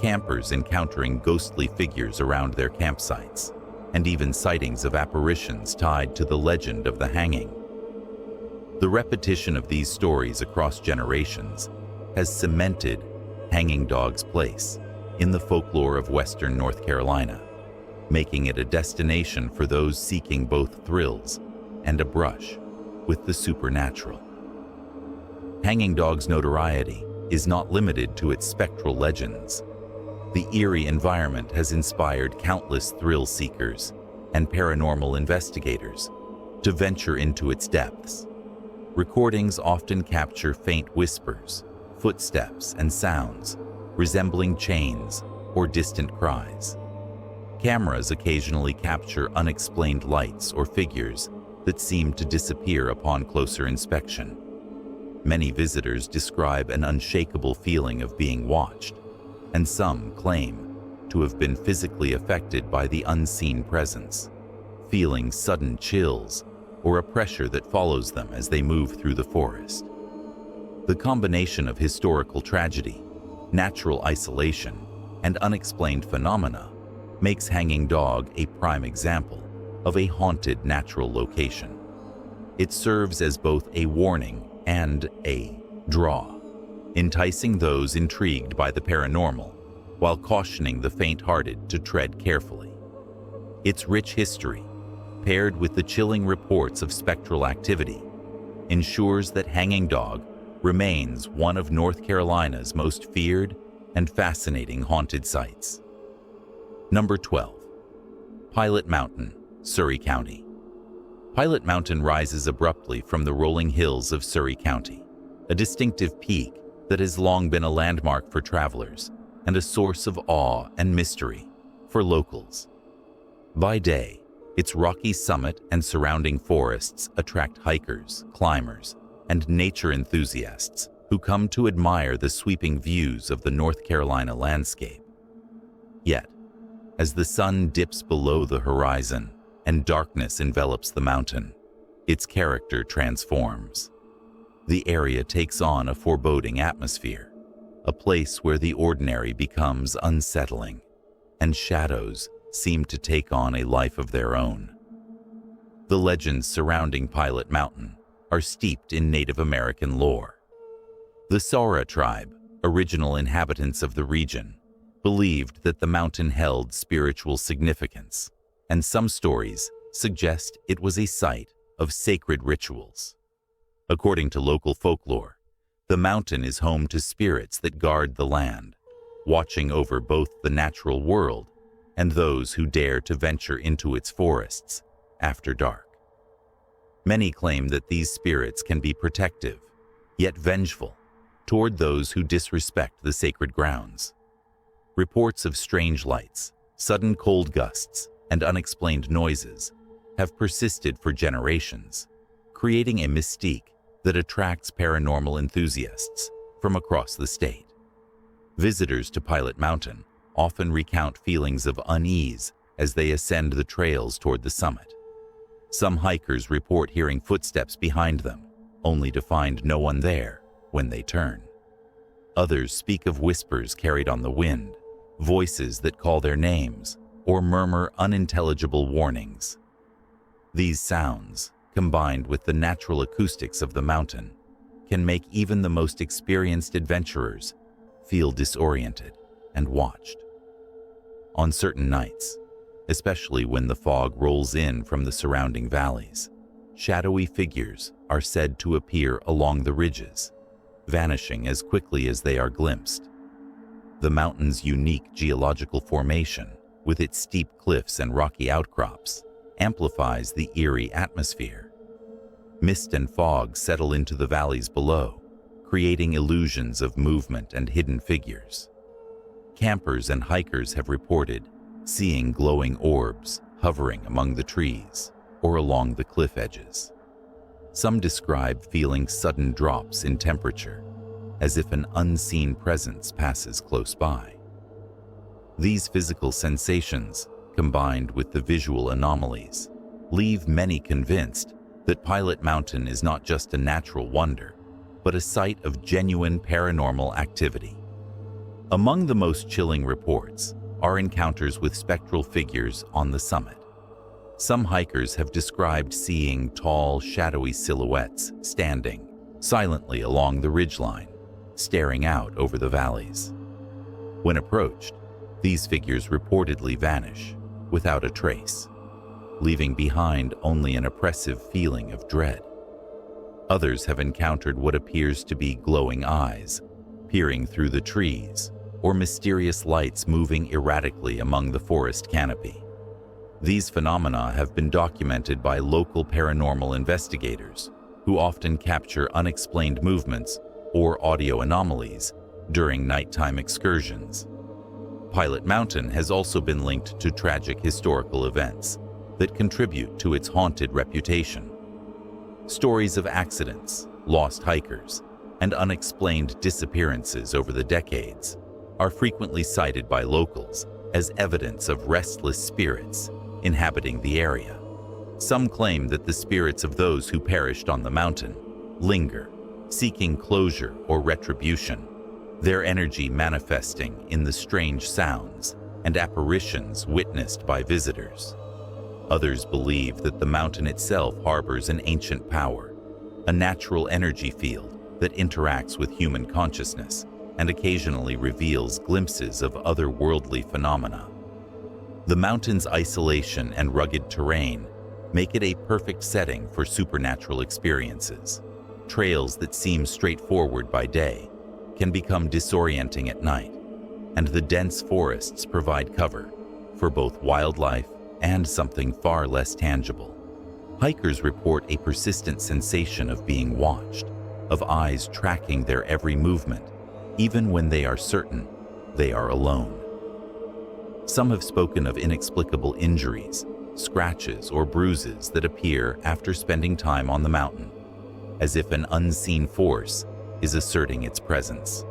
[SPEAKER 1] campers encountering ghostly figures around their campsites, and even sightings of apparitions tied to the legend of the hanging. The repetition of these stories across generations has cemented Hanging Dog's place in the folklore of Western North Carolina, making it a destination for those seeking both thrills and a brush with the supernatural. Hanging Dog's notoriety is not limited to its spectral legends. The eerie environment has inspired countless thrill seekers and paranormal investigators to venture into its depths. Recordings often capture faint whispers, footsteps, and sounds resembling chains or distant cries. Cameras occasionally capture unexplained lights or figures that seem to disappear upon closer inspection. Many visitors describe an unshakable feeling of being watched, and some claim to have been physically affected by the unseen presence, feeling sudden chills or a pressure that follows them as they move through the forest. The combination of historical tragedy, natural isolation, and unexplained phenomena makes Hanging Dog a prime example of a haunted natural location. It serves as both a warning and a draw, enticing those intrigued by the paranormal while cautioning the faint-hearted to tread carefully. Its rich history, paired with the chilling reports of spectral activity, ensures that Hanging Dog remains one of North Carolina's most feared and fascinating haunted sites. Number 12. Pilot Mountain, Surry County. Pilot Mountain rises abruptly from the rolling hills of Surry County, a distinctive peak that has long been a landmark for travelers and a source of awe and mystery for locals. By day, its rocky summit and surrounding forests attract hikers, climbers, and nature enthusiasts who come to admire the sweeping views of the North Carolina landscape. Yet, as the sun dips below the horizon and darkness envelops the mountain, its character transforms. The area takes on a foreboding atmosphere, a place where the ordinary becomes unsettling, and shadows seem to take on a life of their own. The legends surrounding Pilot Mountain are steeped in Native American lore. The Saura tribe, original inhabitants of the region, believed that the mountain held spiritual significance, and some stories suggest it was a site of sacred rituals. According to local folklore, the mountain is home to spirits that guard the land, watching over both the natural world and those who dare to venture into its forests after dark. Many claim that these spirits can be protective, yet vengeful, toward those who disrespect the sacred grounds. Reports of strange lights, sudden cold gusts, and unexplained noises have persisted for generations, creating a mystique that attracts paranormal enthusiasts from across the state. Visitors to Pilot Mountain often recount feelings of unease as they ascend the trails toward the summit. Some hikers report hearing footsteps behind them, only to find no one there when they turn. Others speak of whispers carried on the wind, voices that call their names or murmur unintelligible warnings. These sounds, combined with the natural acoustics of the mountain, can make even the most experienced adventurers feel disoriented and watched. On certain nights, especially when the fog rolls in from the surrounding valleys, shadowy figures are said to appear along the ridges, vanishing as quickly as they are glimpsed. The mountain's unique geological formation, with its steep cliffs and rocky outcrops, amplifies the eerie atmosphere. Mist and fog settle into the valleys below, creating illusions of movement and hidden figures. Campers and hikers have reported seeing glowing orbs hovering among the trees or along the cliff edges. Some describe feeling sudden drops in temperature, as if an unseen presence passes close by. These physical sensations, combined with the visual anomalies, leave many convinced that Pilot Mountain is not just a natural wonder, but a site of genuine paranormal activity. Among the most chilling reports are encounters with spectral figures on the summit. Some hikers have described seeing tall, shadowy silhouettes standing silently along the ridgeline, staring out over the valleys. When approached, these figures reportedly vanish without a trace, leaving behind only an oppressive feeling of dread. Others have encountered what appears to be glowing eyes, peering through the trees, or mysterious lights moving erratically among the forest canopy. These phenomena have been documented by local paranormal investigators, who often capture unexplained movements or audio anomalies during nighttime excursions. Pilot Mountain has also been linked to tragic historical events that contribute to its haunted reputation. Stories of accidents, lost hikers, and unexplained disappearances over the decades are frequently cited by locals as evidence of restless spirits inhabiting the area. Some claim that the spirits of those who perished on the mountain linger, seeking closure or retribution, their energy manifesting in the strange sounds and apparitions witnessed by visitors. Others believe that the mountain itself harbors an ancient power, a natural energy field that interacts with human consciousness and occasionally reveals glimpses of otherworldly phenomena. The mountain's isolation and rugged terrain make it a perfect setting for supernatural experiences. Trails that seem straightforward by day can become disorienting at night, and the dense forests provide cover for both wildlife and something far less tangible. Hikers report a persistent sensation of being watched, of eyes tracking their every movement, even when they are certain they are alone. Some have spoken of inexplicable injuries, scratches or bruises that appear after spending time on the mountain, as if an unseen force is asserting its presence.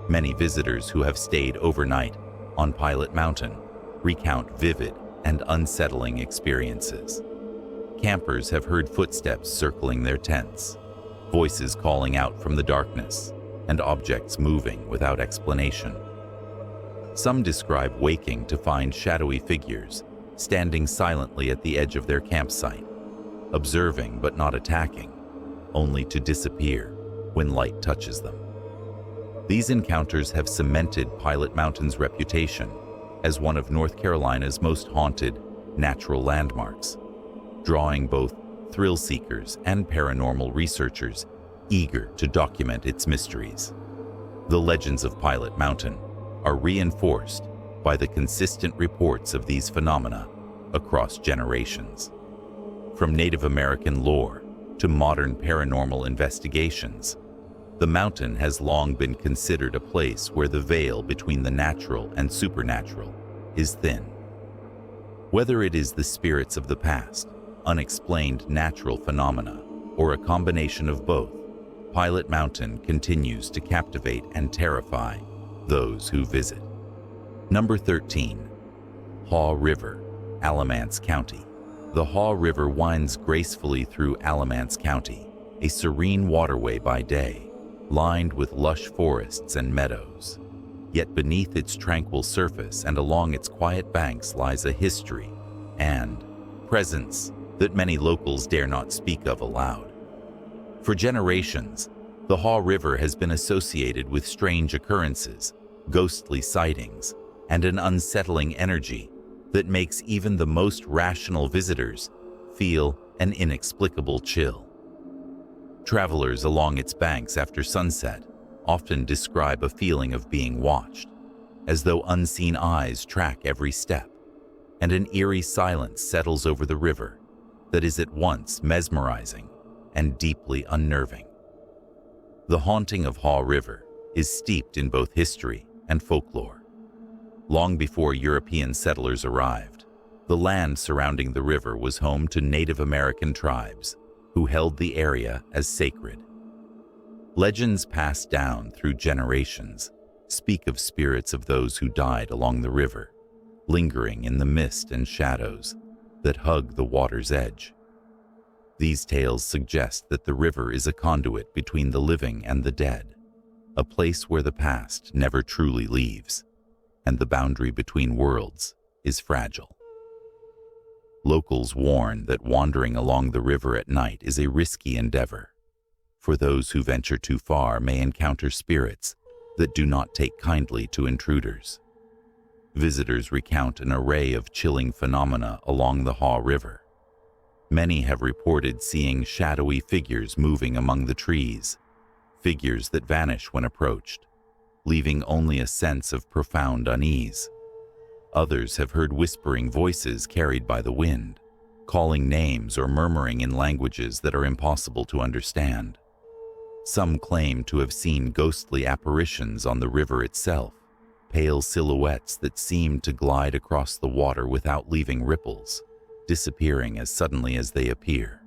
[SPEAKER 1] Many visitors who have stayed overnight on Pilot Mountain recount vivid and unsettling experiences. Campers have heard footsteps circling their tents, voices calling out from the darkness, and objects moving without explanation. Some describe waking to find shadowy figures standing silently at the edge of their campsite, observing but not attacking, only to disappear when light touches them. These encounters have cemented Pilot Mountain's reputation as one of North Carolina's most haunted natural landmarks, drawing both thrill seekers and paranormal researchers eager to document its mysteries. The legends of Pilot Mountain are reinforced by the consistent reports of these phenomena across generations. From Native American lore to modern paranormal investigations, the mountain has long been considered a place where the veil between the natural and supernatural is thin. Whether it is the spirits of the past, unexplained natural phenomena, or a combination of both, Pilot Mountain continues to captivate and terrify those who visit. Number 13. Haw River, Alamance County. The Haw River winds gracefully through Alamance County, a serene waterway by day, lined with lush forests and meadows. Yet beneath its tranquil surface and along its quiet banks lies a history and presence that many locals dare not speak of aloud. For generations, the Haw River has been associated with strange occurrences, ghostly sightings, and an unsettling energy that makes even the most rational visitors feel an inexplicable chill. Travelers along its banks after sunset often describe a feeling of being watched, as though unseen eyes track every step, and an eerie silence settles over the river that is at once mesmerizing and deeply unnerving. The haunting of Haw River is steeped in both history and folklore. Long before European settlers arrived, the land surrounding the river was home to Native American tribes who held the area as sacred. Legends passed down through generations speak of spirits of those who died along the river, lingering in the mist and shadows that hug the water's edge. These tales suggest that the river is a conduit between the living and the dead, a place where the past never truly leaves, and the boundary between worlds is fragile. Locals warn that wandering along the river at night is a risky endeavor, for those who venture too far may encounter spirits that do not take kindly to intruders. Visitors recount an array of chilling phenomena along the Haw River. Many have reported seeing shadowy figures moving among the trees, figures that vanish when approached, leaving only a sense of profound unease. Others have heard whispering voices carried by the wind, calling names or murmuring in languages that are impossible to understand. Some claim to have seen ghostly apparitions on the river itself, pale silhouettes that seem to glide across the water without leaving ripples, disappearing as suddenly as they appear.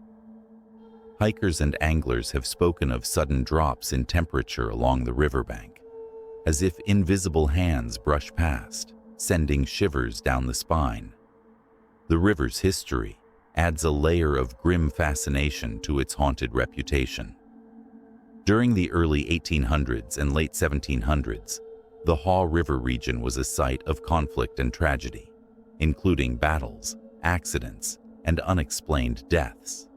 [SPEAKER 1] Hikers and anglers have spoken of sudden drops in temperature along the riverbank, as if invisible hands brush past, sending shivers down the spine. The river's history adds a layer of grim fascination to its haunted reputation. During the early 1800s and late 1700s, the Haw River region was a site of conflict and tragedy, including battles, accidents, and unexplained deaths.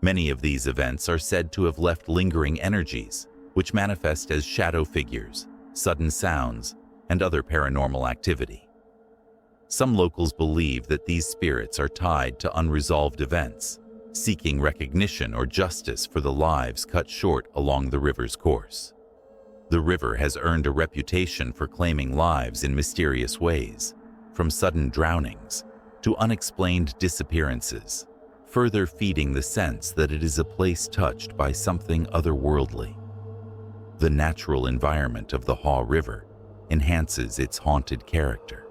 [SPEAKER 1] Many of these events are said to have left lingering energies, which manifest as shadow figures, sudden sounds, and other paranormal activity. Some locals believe that these spirits are tied to unresolved events, seeking recognition or justice for the lives cut short along the river's course. The river has earned a reputation for claiming lives in mysterious ways, from sudden drownings to unexplained disappearances, further feeding the sense that it is a place touched by something otherworldly. The natural environment of the Haw River enhances its haunted character.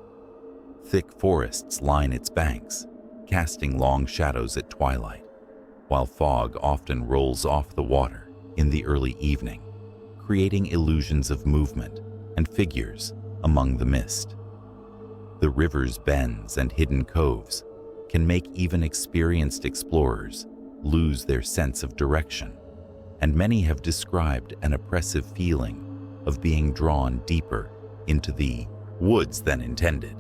[SPEAKER 1] Thick forests line its banks, casting long shadows at twilight, while fog often rolls off the water in the early evening, creating illusions of movement and figures among the mist. The river's bends and hidden coves can make even experienced explorers lose their sense of direction, and many have described an oppressive feeling of being drawn deeper into the woods than intended.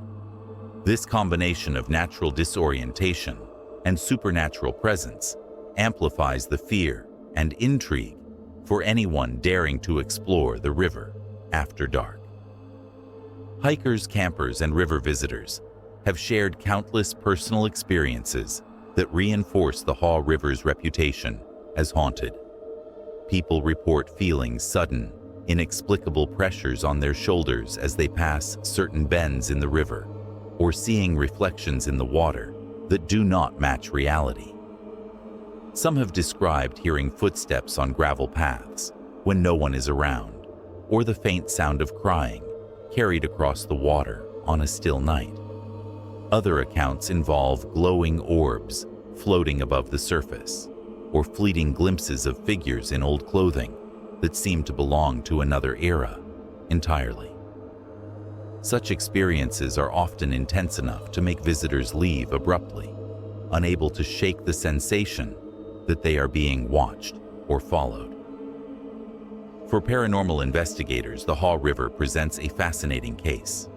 [SPEAKER 1] This combination of natural disorientation and supernatural presence amplifies the fear and intrigue for anyone daring to explore the river after dark. Hikers, campers, and river visitors have shared countless personal experiences that reinforce the Haw River's reputation as haunted. People report feeling sudden, inexplicable pressures on their shoulders as they pass certain bends in the river, or seeing reflections in the water that do not match reality. Some have described hearing footsteps on gravel paths when no one is around, or the faint sound of crying carried across the water on a still night. Other accounts involve glowing orbs floating above the surface, or fleeting glimpses of figures in old clothing that seem to belong to another era entirely. Such experiences are often intense enough to make visitors leave abruptly, unable to shake the sensation that they are being watched or followed. For paranormal investigators, the Haw River presents a fascinating case.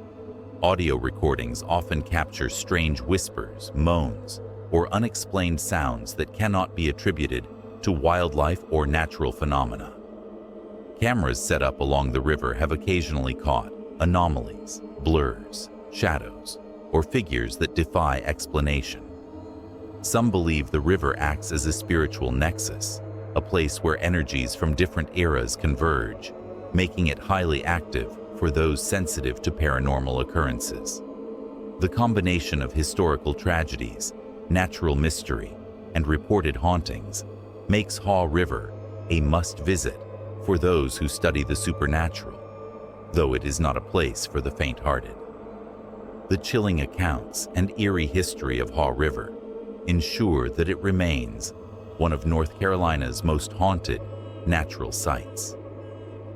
[SPEAKER 1] Audio recordings often capture strange whispers, moans, or unexplained sounds that cannot be attributed to wildlife or natural phenomena. Cameras set up along the river have occasionally caught anomalies, blurs, shadows, or figures that defy explanation. Some believe the river acts as a spiritual nexus, a place where energies from different eras converge, making it highly active for those sensitive to paranormal occurrences. The combination of historical tragedies, natural mystery, and reported hauntings makes Haw River a must-visit for those who study the supernatural, though it is not a place for the faint-hearted. The chilling accounts and eerie history of Haw River ensure that it remains one of North Carolina's most haunted natural sites.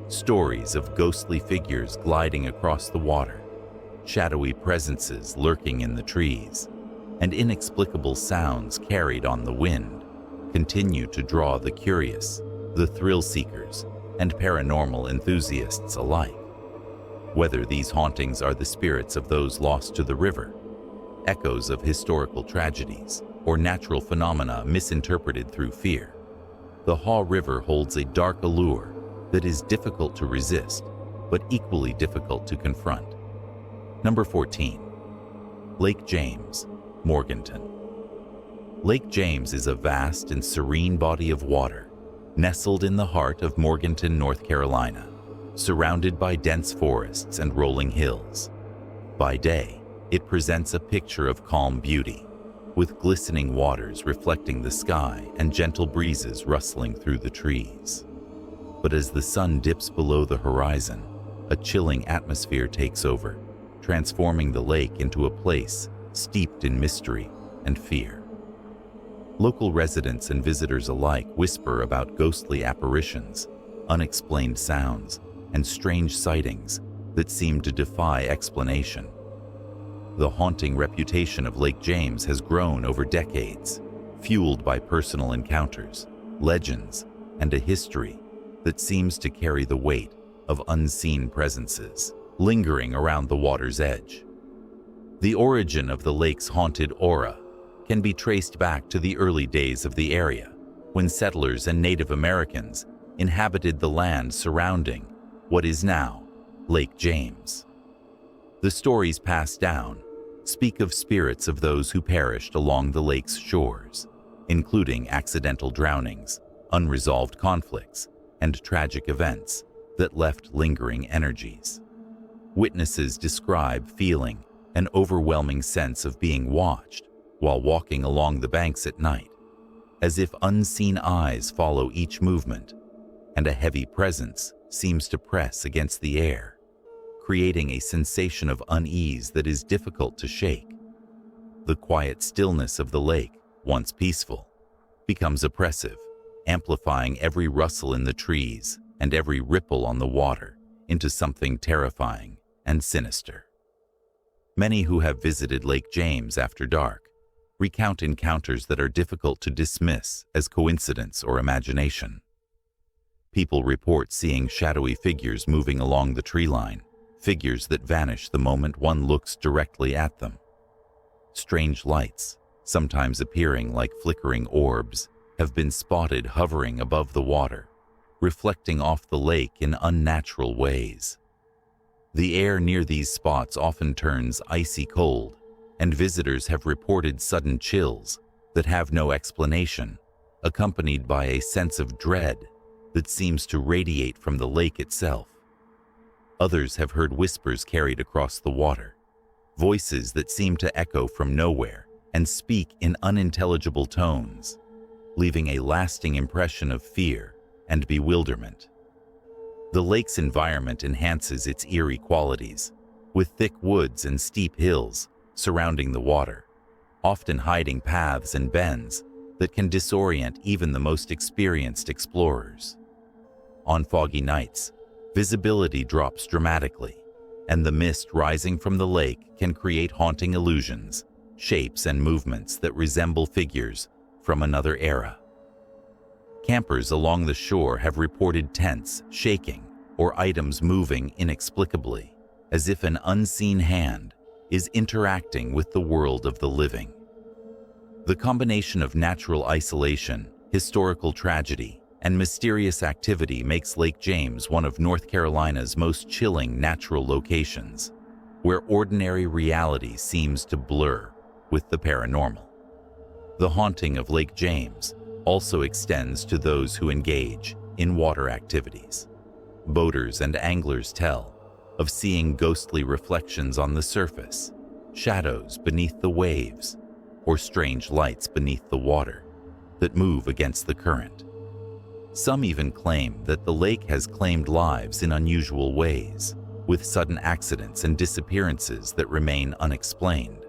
[SPEAKER 1] Stories of ghostly figures gliding across the water, shadowy presences lurking in the trees, and inexplicable sounds carried on the wind continue to draw the curious, the thrill-seekers, and paranormal enthusiasts alike. Whether these hauntings are the spirits of those lost to the river, echoes of historical tragedies, or natural phenomena misinterpreted through fear, the Haw River holds a dark allure that is difficult to resist, but equally difficult to confront. Number 14. Lake James, Morganton. Lake James is a vast and serene body of water, nestled in the heart of Morganton, North Carolina, surrounded by dense forests and rolling hills. By day, it presents a picture of calm beauty, with glistening waters reflecting the sky and gentle breezes rustling through the trees. But as the sun dips below the horizon, a chilling atmosphere takes over, transforming the lake into a place steeped in mystery and fear. Local residents and visitors alike whisper about ghostly apparitions, unexplained sounds, and strange sightings that seem to defy explanation. The haunting reputation of Lake James has grown over decades, fueled by personal encounters, legends, and a history that seems to carry the weight of unseen presences lingering around the water's edge. The origin of the lake's haunted aura can be traced back to the early days of the area, when settlers and Native Americans inhabited the land surrounding what is now Lake James. The stories passed down speak of spirits of those who perished along the lake's shores, including accidental drownings, unresolved conflicts, and tragic events that left lingering energies. Witnesses describe feeling an overwhelming sense of being watched while walking along the banks at night, as if unseen eyes follow each movement, and a heavy presence seems to press against the air, creating a sensation of unease that is difficult to shake. The quiet stillness of the lake, once peaceful, becomes oppressive, amplifying every rustle in the trees and every ripple on the water into something terrifying and sinister. Many who have visited Lake James after dark recount encounters that are difficult to dismiss as coincidence or imagination. People report seeing shadowy figures moving along the tree line, figures that vanish the moment one looks directly at them. Strange lights, sometimes appearing like flickering orbs, have been spotted hovering above the water, reflecting off the lake in unnatural ways. The air near these spots often turns icy cold, and visitors have reported sudden chills that have no explanation, accompanied by a sense of dread that seems to radiate from the lake itself. Others have heard whispers carried across the water, voices that seem to echo from nowhere and speak in unintelligible tones, leaving a lasting impression of fear and bewilderment. The lake's environment enhances its eerie qualities, with thick woods and steep hills surrounding the water, often hiding paths and bends that can disorient even the most experienced explorers. On foggy nights, visibility drops dramatically, and the mist rising from the lake can create haunting illusions, shapes, and movements that resemble figures from another era. Campers along the shore have reported tents shaking or items moving inexplicably, as if an unseen hand is interacting with the world of the living. The combination of natural isolation, historical tragedy, and mysterious activity makes Lake James one of North Carolina's most chilling natural locations, where ordinary reality seems to blur with the paranormal. The haunting of Lake James also extends to those who engage in water activities. Boaters and anglers tell of seeing ghostly reflections on the surface, shadows beneath the waves, or strange lights beneath the water that move against the current. Some even claim that the lake has claimed lives in unusual ways, with sudden accidents and disappearances that remain unexplained.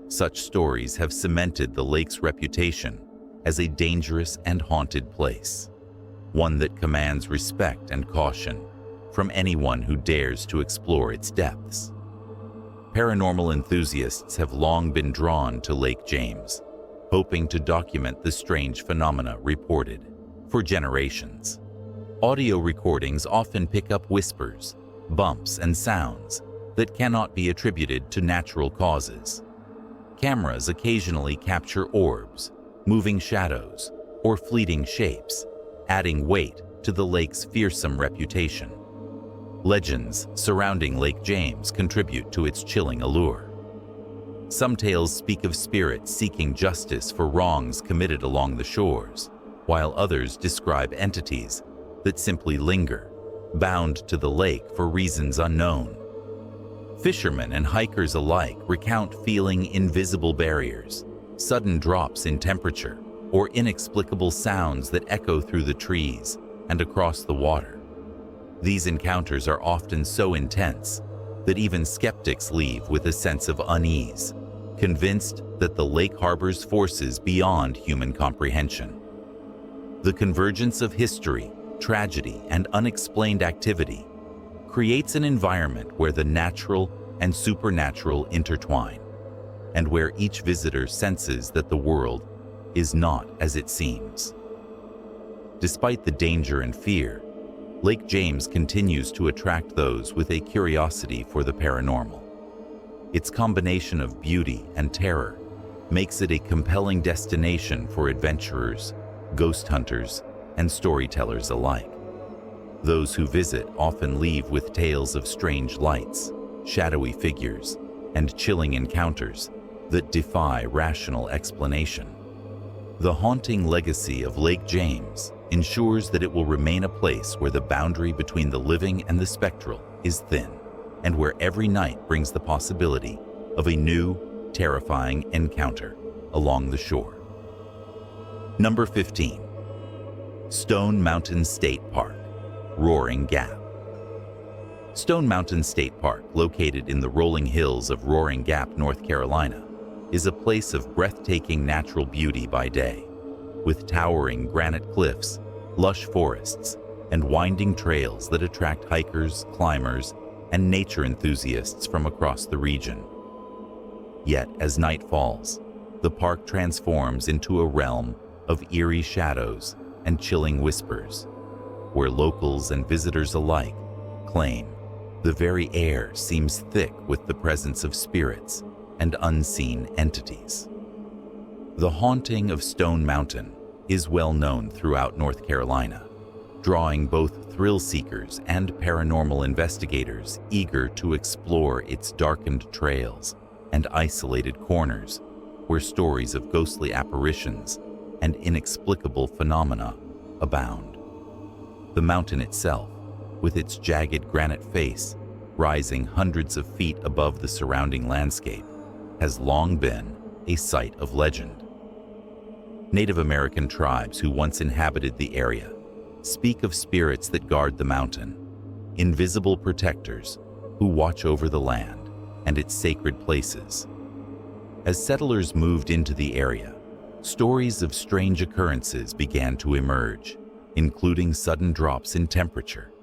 [SPEAKER 1] Such stories have cemented the lake's reputation as a dangerous and haunted place, one that commands respect and caution from anyone who dares to explore its depths. Paranormal enthusiasts have long been drawn to Lake James, hoping to document the strange phenomena reported for generations. Audio recordings often pick up whispers, bumps, and sounds that cannot be attributed to natural causes. Cameras occasionally capture orbs, moving shadows, or fleeting shapes, adding weight to the lake's fearsome reputation. Legends surrounding Lake James contribute to its chilling allure. Some tales speak of spirits seeking justice for wrongs committed along the shores, while others describe entities that simply linger, bound to the lake for reasons unknown. Fishermen and hikers alike recount feeling invisible barriers, sudden drops in temperature, or inexplicable sounds that echo through the trees and across the water. These encounters are often so intense that even skeptics leave with a sense of unease, convinced that the lake harbors forces beyond human comprehension. The convergence of history, tragedy, and unexplained activity creates an environment where the natural and supernatural intertwine, and where each visitor senses that the world is not as it seems. Despite the danger and fear, Lake James continues to attract those with a curiosity for the paranormal. Its combination of beauty and terror makes it a compelling destination for adventurers, ghost hunters, and storytellers alike. Those who visit often leave with tales of strange lights, shadowy figures, and chilling encounters that defy rational explanation. The haunting legacy of Lake James ensures that it will remain a place where the boundary between the living and the spectral is thin, and where every night brings the possibility of a new, terrifying encounter along the shore. Number 15. Stone Mountain State Park, Roaring Gap. Stone Mountain State Park, located in the rolling hills of Roaring Gap, North Carolina, is a place of breathtaking natural beauty by day, with towering granite cliffs, lush forests, and winding trails that attract hikers, climbers, and nature enthusiasts from across the region. Yet, as night falls, the park transforms into a realm of eerie shadows and chilling whispers, where locals and visitors alike claim the very air seems thick with the presence of spirits and unseen entities. The haunting of Stone Mountain is well known throughout North Carolina, drawing both thrill seekers and paranormal investigators eager to explore its darkened trails and isolated corners where stories of ghostly apparitions and inexplicable phenomena abound. The mountain itself, with its jagged granite face rising hundreds of feet above the surrounding landscape, has long been a site of legend. Native American tribes who once inhabited the area speak of spirits that guard the mountain, invisible protectors who watch over the land and its sacred places. As settlers moved into the area, stories of strange occurrences began to emerge, including sudden drops in temperature,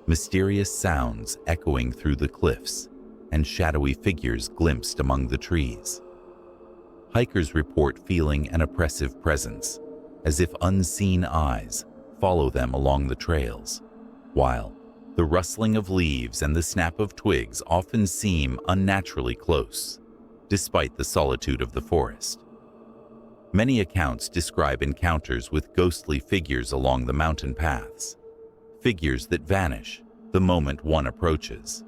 [SPEAKER 1] mysterious sounds echoing through the cliffs, and shadowy figures glimpsed among the trees. Hikers report feeling an oppressive presence, as if unseen eyes follow them along the trails, while the rustling of leaves and the snap of twigs often seem unnaturally close, despite the solitude of the forest. Many accounts describe encounters with ghostly figures along the mountain paths, figures that vanish the moment one approaches.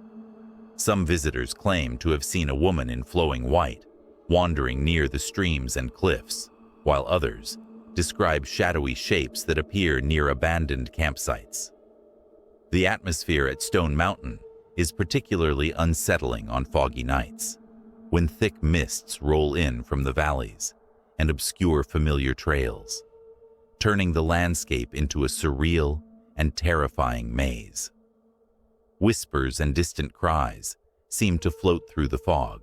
[SPEAKER 1] Some visitors claim to have seen a woman in flowing white wandering near the streams and cliffs, while others describe shadowy shapes that appear near abandoned campsites. The atmosphere at Stone Mountain is particularly unsettling on foggy nights, when thick mists roll in from the valleys and obscure familiar trails, turning the landscape into a surreal and terrifying maze. Whispers and distant cries seem to float through the fog,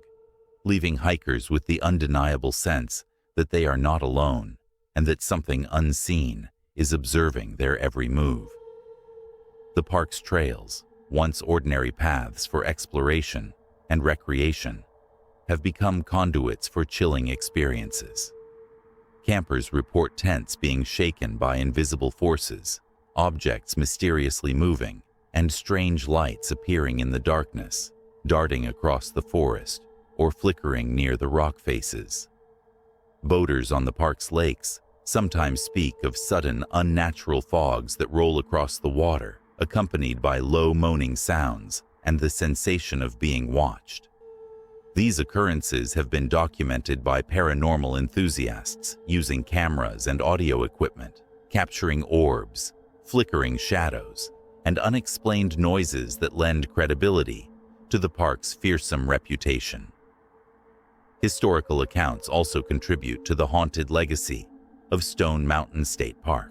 [SPEAKER 1] leaving hikers with the undeniable sense that they are not alone and that something unseen is observing their every move. The park's trails, once ordinary paths for exploration and recreation, have become conduits for chilling experiences. Campers report tents being shaken by invisible forces, objects mysteriously moving, and strange lights appearing in the darkness, darting across the forest or flickering near the rock faces. Boaters on the park's lakes sometimes speak of sudden, unnatural fogs that roll across the water, accompanied by low moaning sounds and the sensation of being watched. These occurrences have been documented by paranormal enthusiasts using cameras and audio equipment, capturing orbs, flickering shadows, and unexplained noises that lend credibility to the park's fearsome reputation. Historical accounts also contribute to the haunted legacy of Stone Mountain State Park.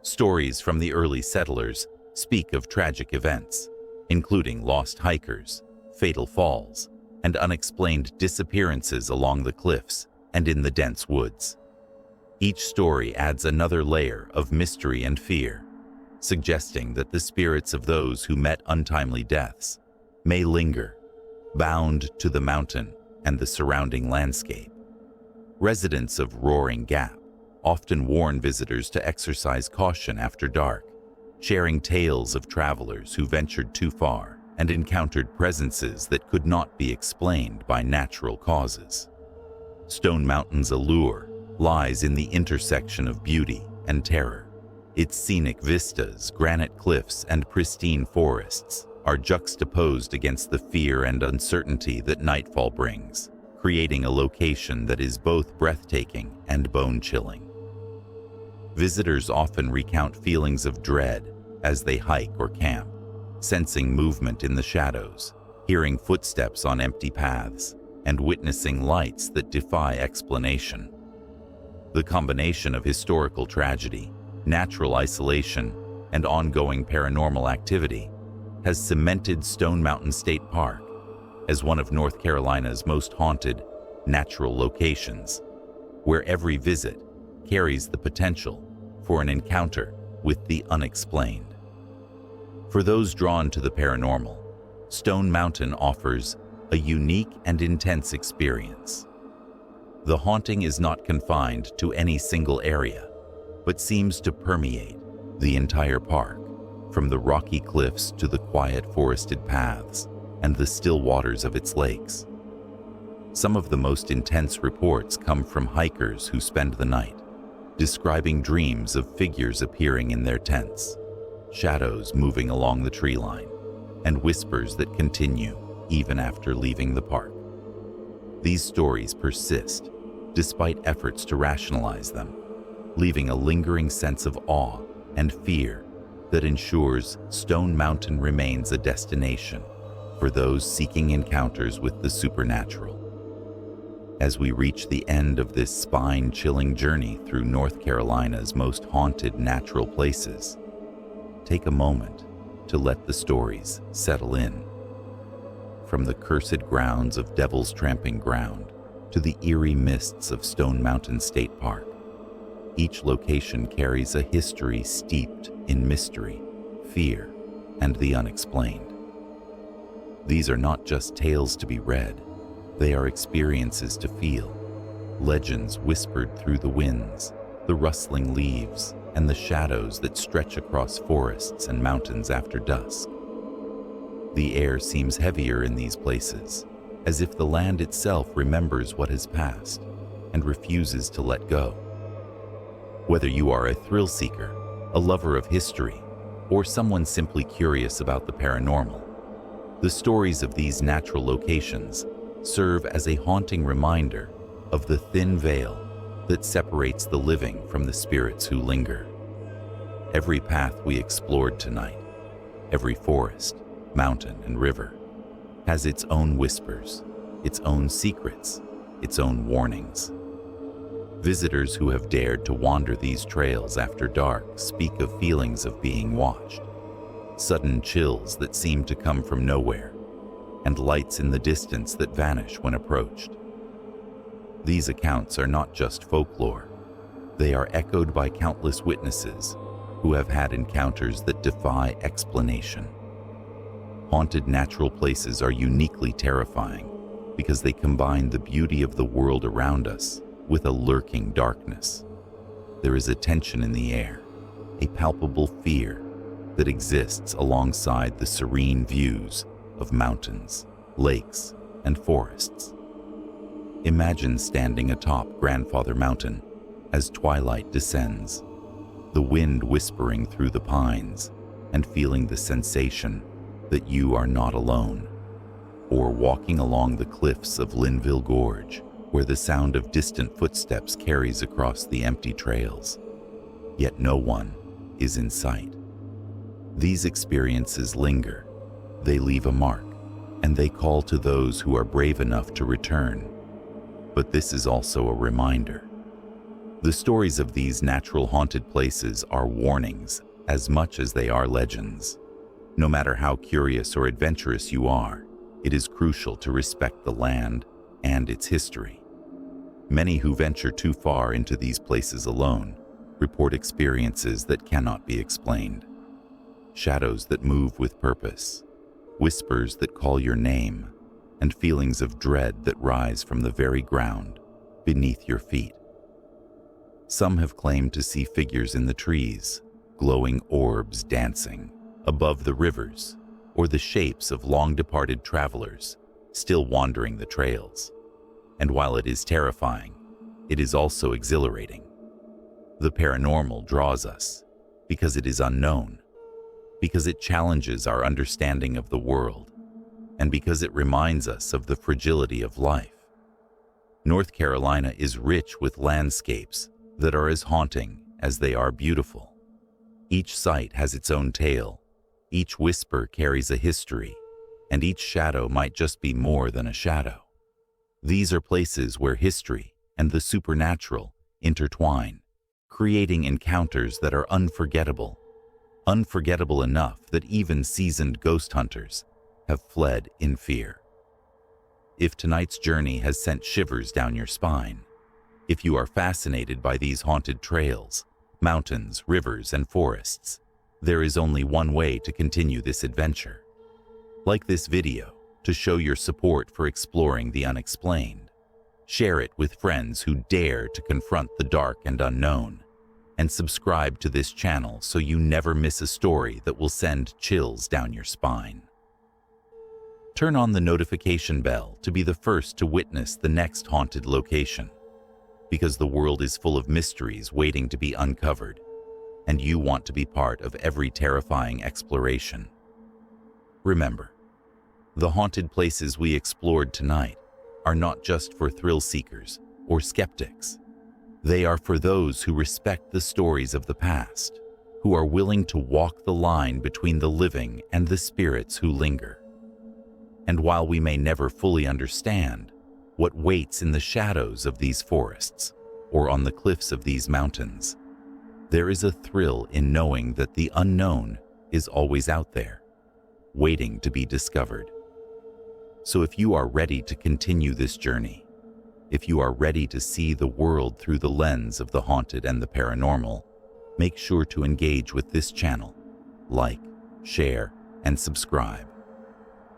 [SPEAKER 1] Stories from the early settlers speak of tragic events, including lost hikers, fatal falls, and unexplained disappearances along the cliffs and in the dense woods. Each story adds another layer of mystery and fear, suggesting that the spirits of those who met untimely deaths may linger, bound to the mountain and the surrounding landscape. Residents of Roaring Gap often warn visitors to exercise caution after dark, sharing tales of travelers who ventured too far and encountered presences that could not be explained by natural causes. Stone Mountain's allure lies in the intersection of beauty and terror. Its scenic vistas, granite cliffs, and pristine forests are juxtaposed against the fear and uncertainty that nightfall brings, creating a location that is both breathtaking and bone-chilling. Visitors often recount feelings of dread as they hike or camp, sensing movement in the shadows, hearing footsteps on empty paths, and witnessing lights that defy explanation. The combination of historical tragedy, natural isolation, and ongoing paranormal activity has cemented Stone Mountain State Park as one of North Carolina's most haunted natural locations, where every visit carries the potential for an encounter with the unexplained. For those drawn to the paranormal, Stone Mountain offers a unique and intense experience. The haunting is not confined to any single area, but seems to permeate the entire park, from the rocky cliffs to the quiet forested paths and the still waters of its lakes. Some of the most intense reports come from hikers who spend the night, describing dreams of figures appearing in their tents, shadows moving along the tree line, and whispers that continue even after leaving the park. These stories persist despite efforts to rationalize them, leaving a lingering sense of awe and fear that ensures Stone Mountain remains a destination for those seeking encounters with the supernatural. As we reach the end of this spine-chilling journey through North Carolina's most haunted natural places, take a moment to let the stories settle in. From the cursed grounds of Devil's Tramping Ground to the eerie mists of Stone Mountain State Park, each location carries a history steeped in mystery, fear, and the unexplained. These are not just tales to be read, they are experiences to feel, legends whispered through the winds, the rustling leaves, and the shadows that stretch across forests and mountains after dusk. The air seems heavier in these places, as if the land itself remembers what has passed and refuses to let go. Whether you are a thrill seeker, a lover of history, or someone simply curious about the paranormal, the stories of these natural locations serve as a haunting reminder of the thin veil that separates the living from the spirits who linger. Every path we explored tonight, every forest, mountain, and river, has its own whispers, its own secrets, its own warnings. Visitors who have dared to wander these trails after dark speak of feelings of being watched, sudden chills that seem to come from nowhere, and lights in the distance that vanish when approached. These accounts are not just folklore. They are echoed by countless witnesses who have had encounters that defy explanation. Haunted natural places are uniquely terrifying because they combine the beauty of the world around us with a lurking darkness. There is a tension in the air, a palpable fear that exists alongside the serene views of mountains, lakes, and forests. Imagine standing atop Grandfather Mountain as twilight descends, the wind whispering through the pines, and feeling the sensation that you are not alone. Or walking along the cliffs of Linville Gorge, where the sound of distant footsteps carries across the empty trails, yet no one is in sight. These experiences linger, they leave a mark, and they call to those who are brave enough to return. But this is also a reminder. The stories of these natural haunted places are warnings as much as they are legends. No matter how curious or adventurous you are, it is crucial to respect the land and its history. Many who venture too far into these places alone report experiences that cannot be explained. Shadows that move with purpose, whispers that call your name, and feelings of dread that rise from the very ground beneath your feet. Some have claimed to see figures in the trees, glowing orbs dancing above the rivers, or the shapes of long-departed travelers still wandering the trails. And while it is terrifying, it is also exhilarating. The paranormal draws us because it is unknown, because it challenges our understanding of the world, and because it reminds us of the fragility of life. North Carolina is rich with landscapes that are as haunting as they are beautiful. Each site has its own tale, each whisper carries a history, and each shadow might just be more than a shadow. These are places where history and the supernatural intertwine, creating encounters that are unforgettable enough that even seasoned ghost hunters have fled in fear. If tonight's journey has sent shivers down your spine, if you are fascinated by these haunted trails, mountains, rivers, and forests, there is only one way to continue this adventure. Like this video to show your support for exploring the unexplained. Share it with friends who dare to confront the dark and unknown. And subscribe to this channel so you never miss a story that will send chills down your spine. Turn on the notification bell to be the first to witness the next haunted location, because the world is full of mysteries waiting to be uncovered, and you want to be part of every terrifying exploration. Remember, the haunted places we explored tonight are not just for thrill seekers or skeptics. They are for those who respect the stories of the past, who are willing to walk the line between the living and the spirits who linger. And while we may never fully understand what waits in the shadows of these forests or on the cliffs of these mountains, there is a thrill in knowing that the unknown is always out there, waiting to be discovered. So if you are ready to continue this journey, if you are ready to see the world through the lens of the haunted and the paranormal, make sure to engage with this channel, like, share, and subscribe.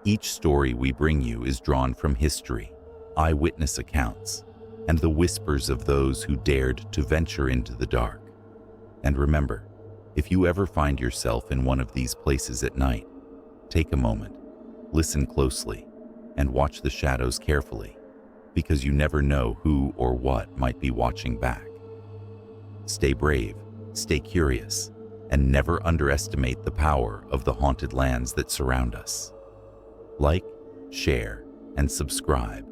[SPEAKER 1] Each story we bring you is drawn from history, eyewitness accounts, and the whispers of those who dared to venture into the dark. And remember, if you ever find yourself in one of these places at night, take a moment, listen closely, and watch the shadows carefully, because you never know who or what might be watching back. Stay brave, stay curious, and never underestimate the power of the haunted lands that surround us. Like, share, and subscribe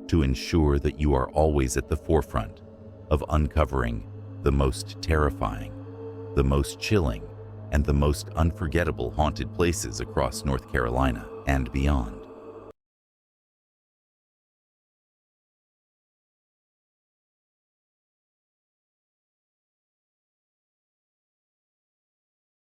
[SPEAKER 1] to ensure that you are always at the forefront of uncovering the most terrifying, the most chilling, and the most unforgettable haunted places across North Carolina and beyond.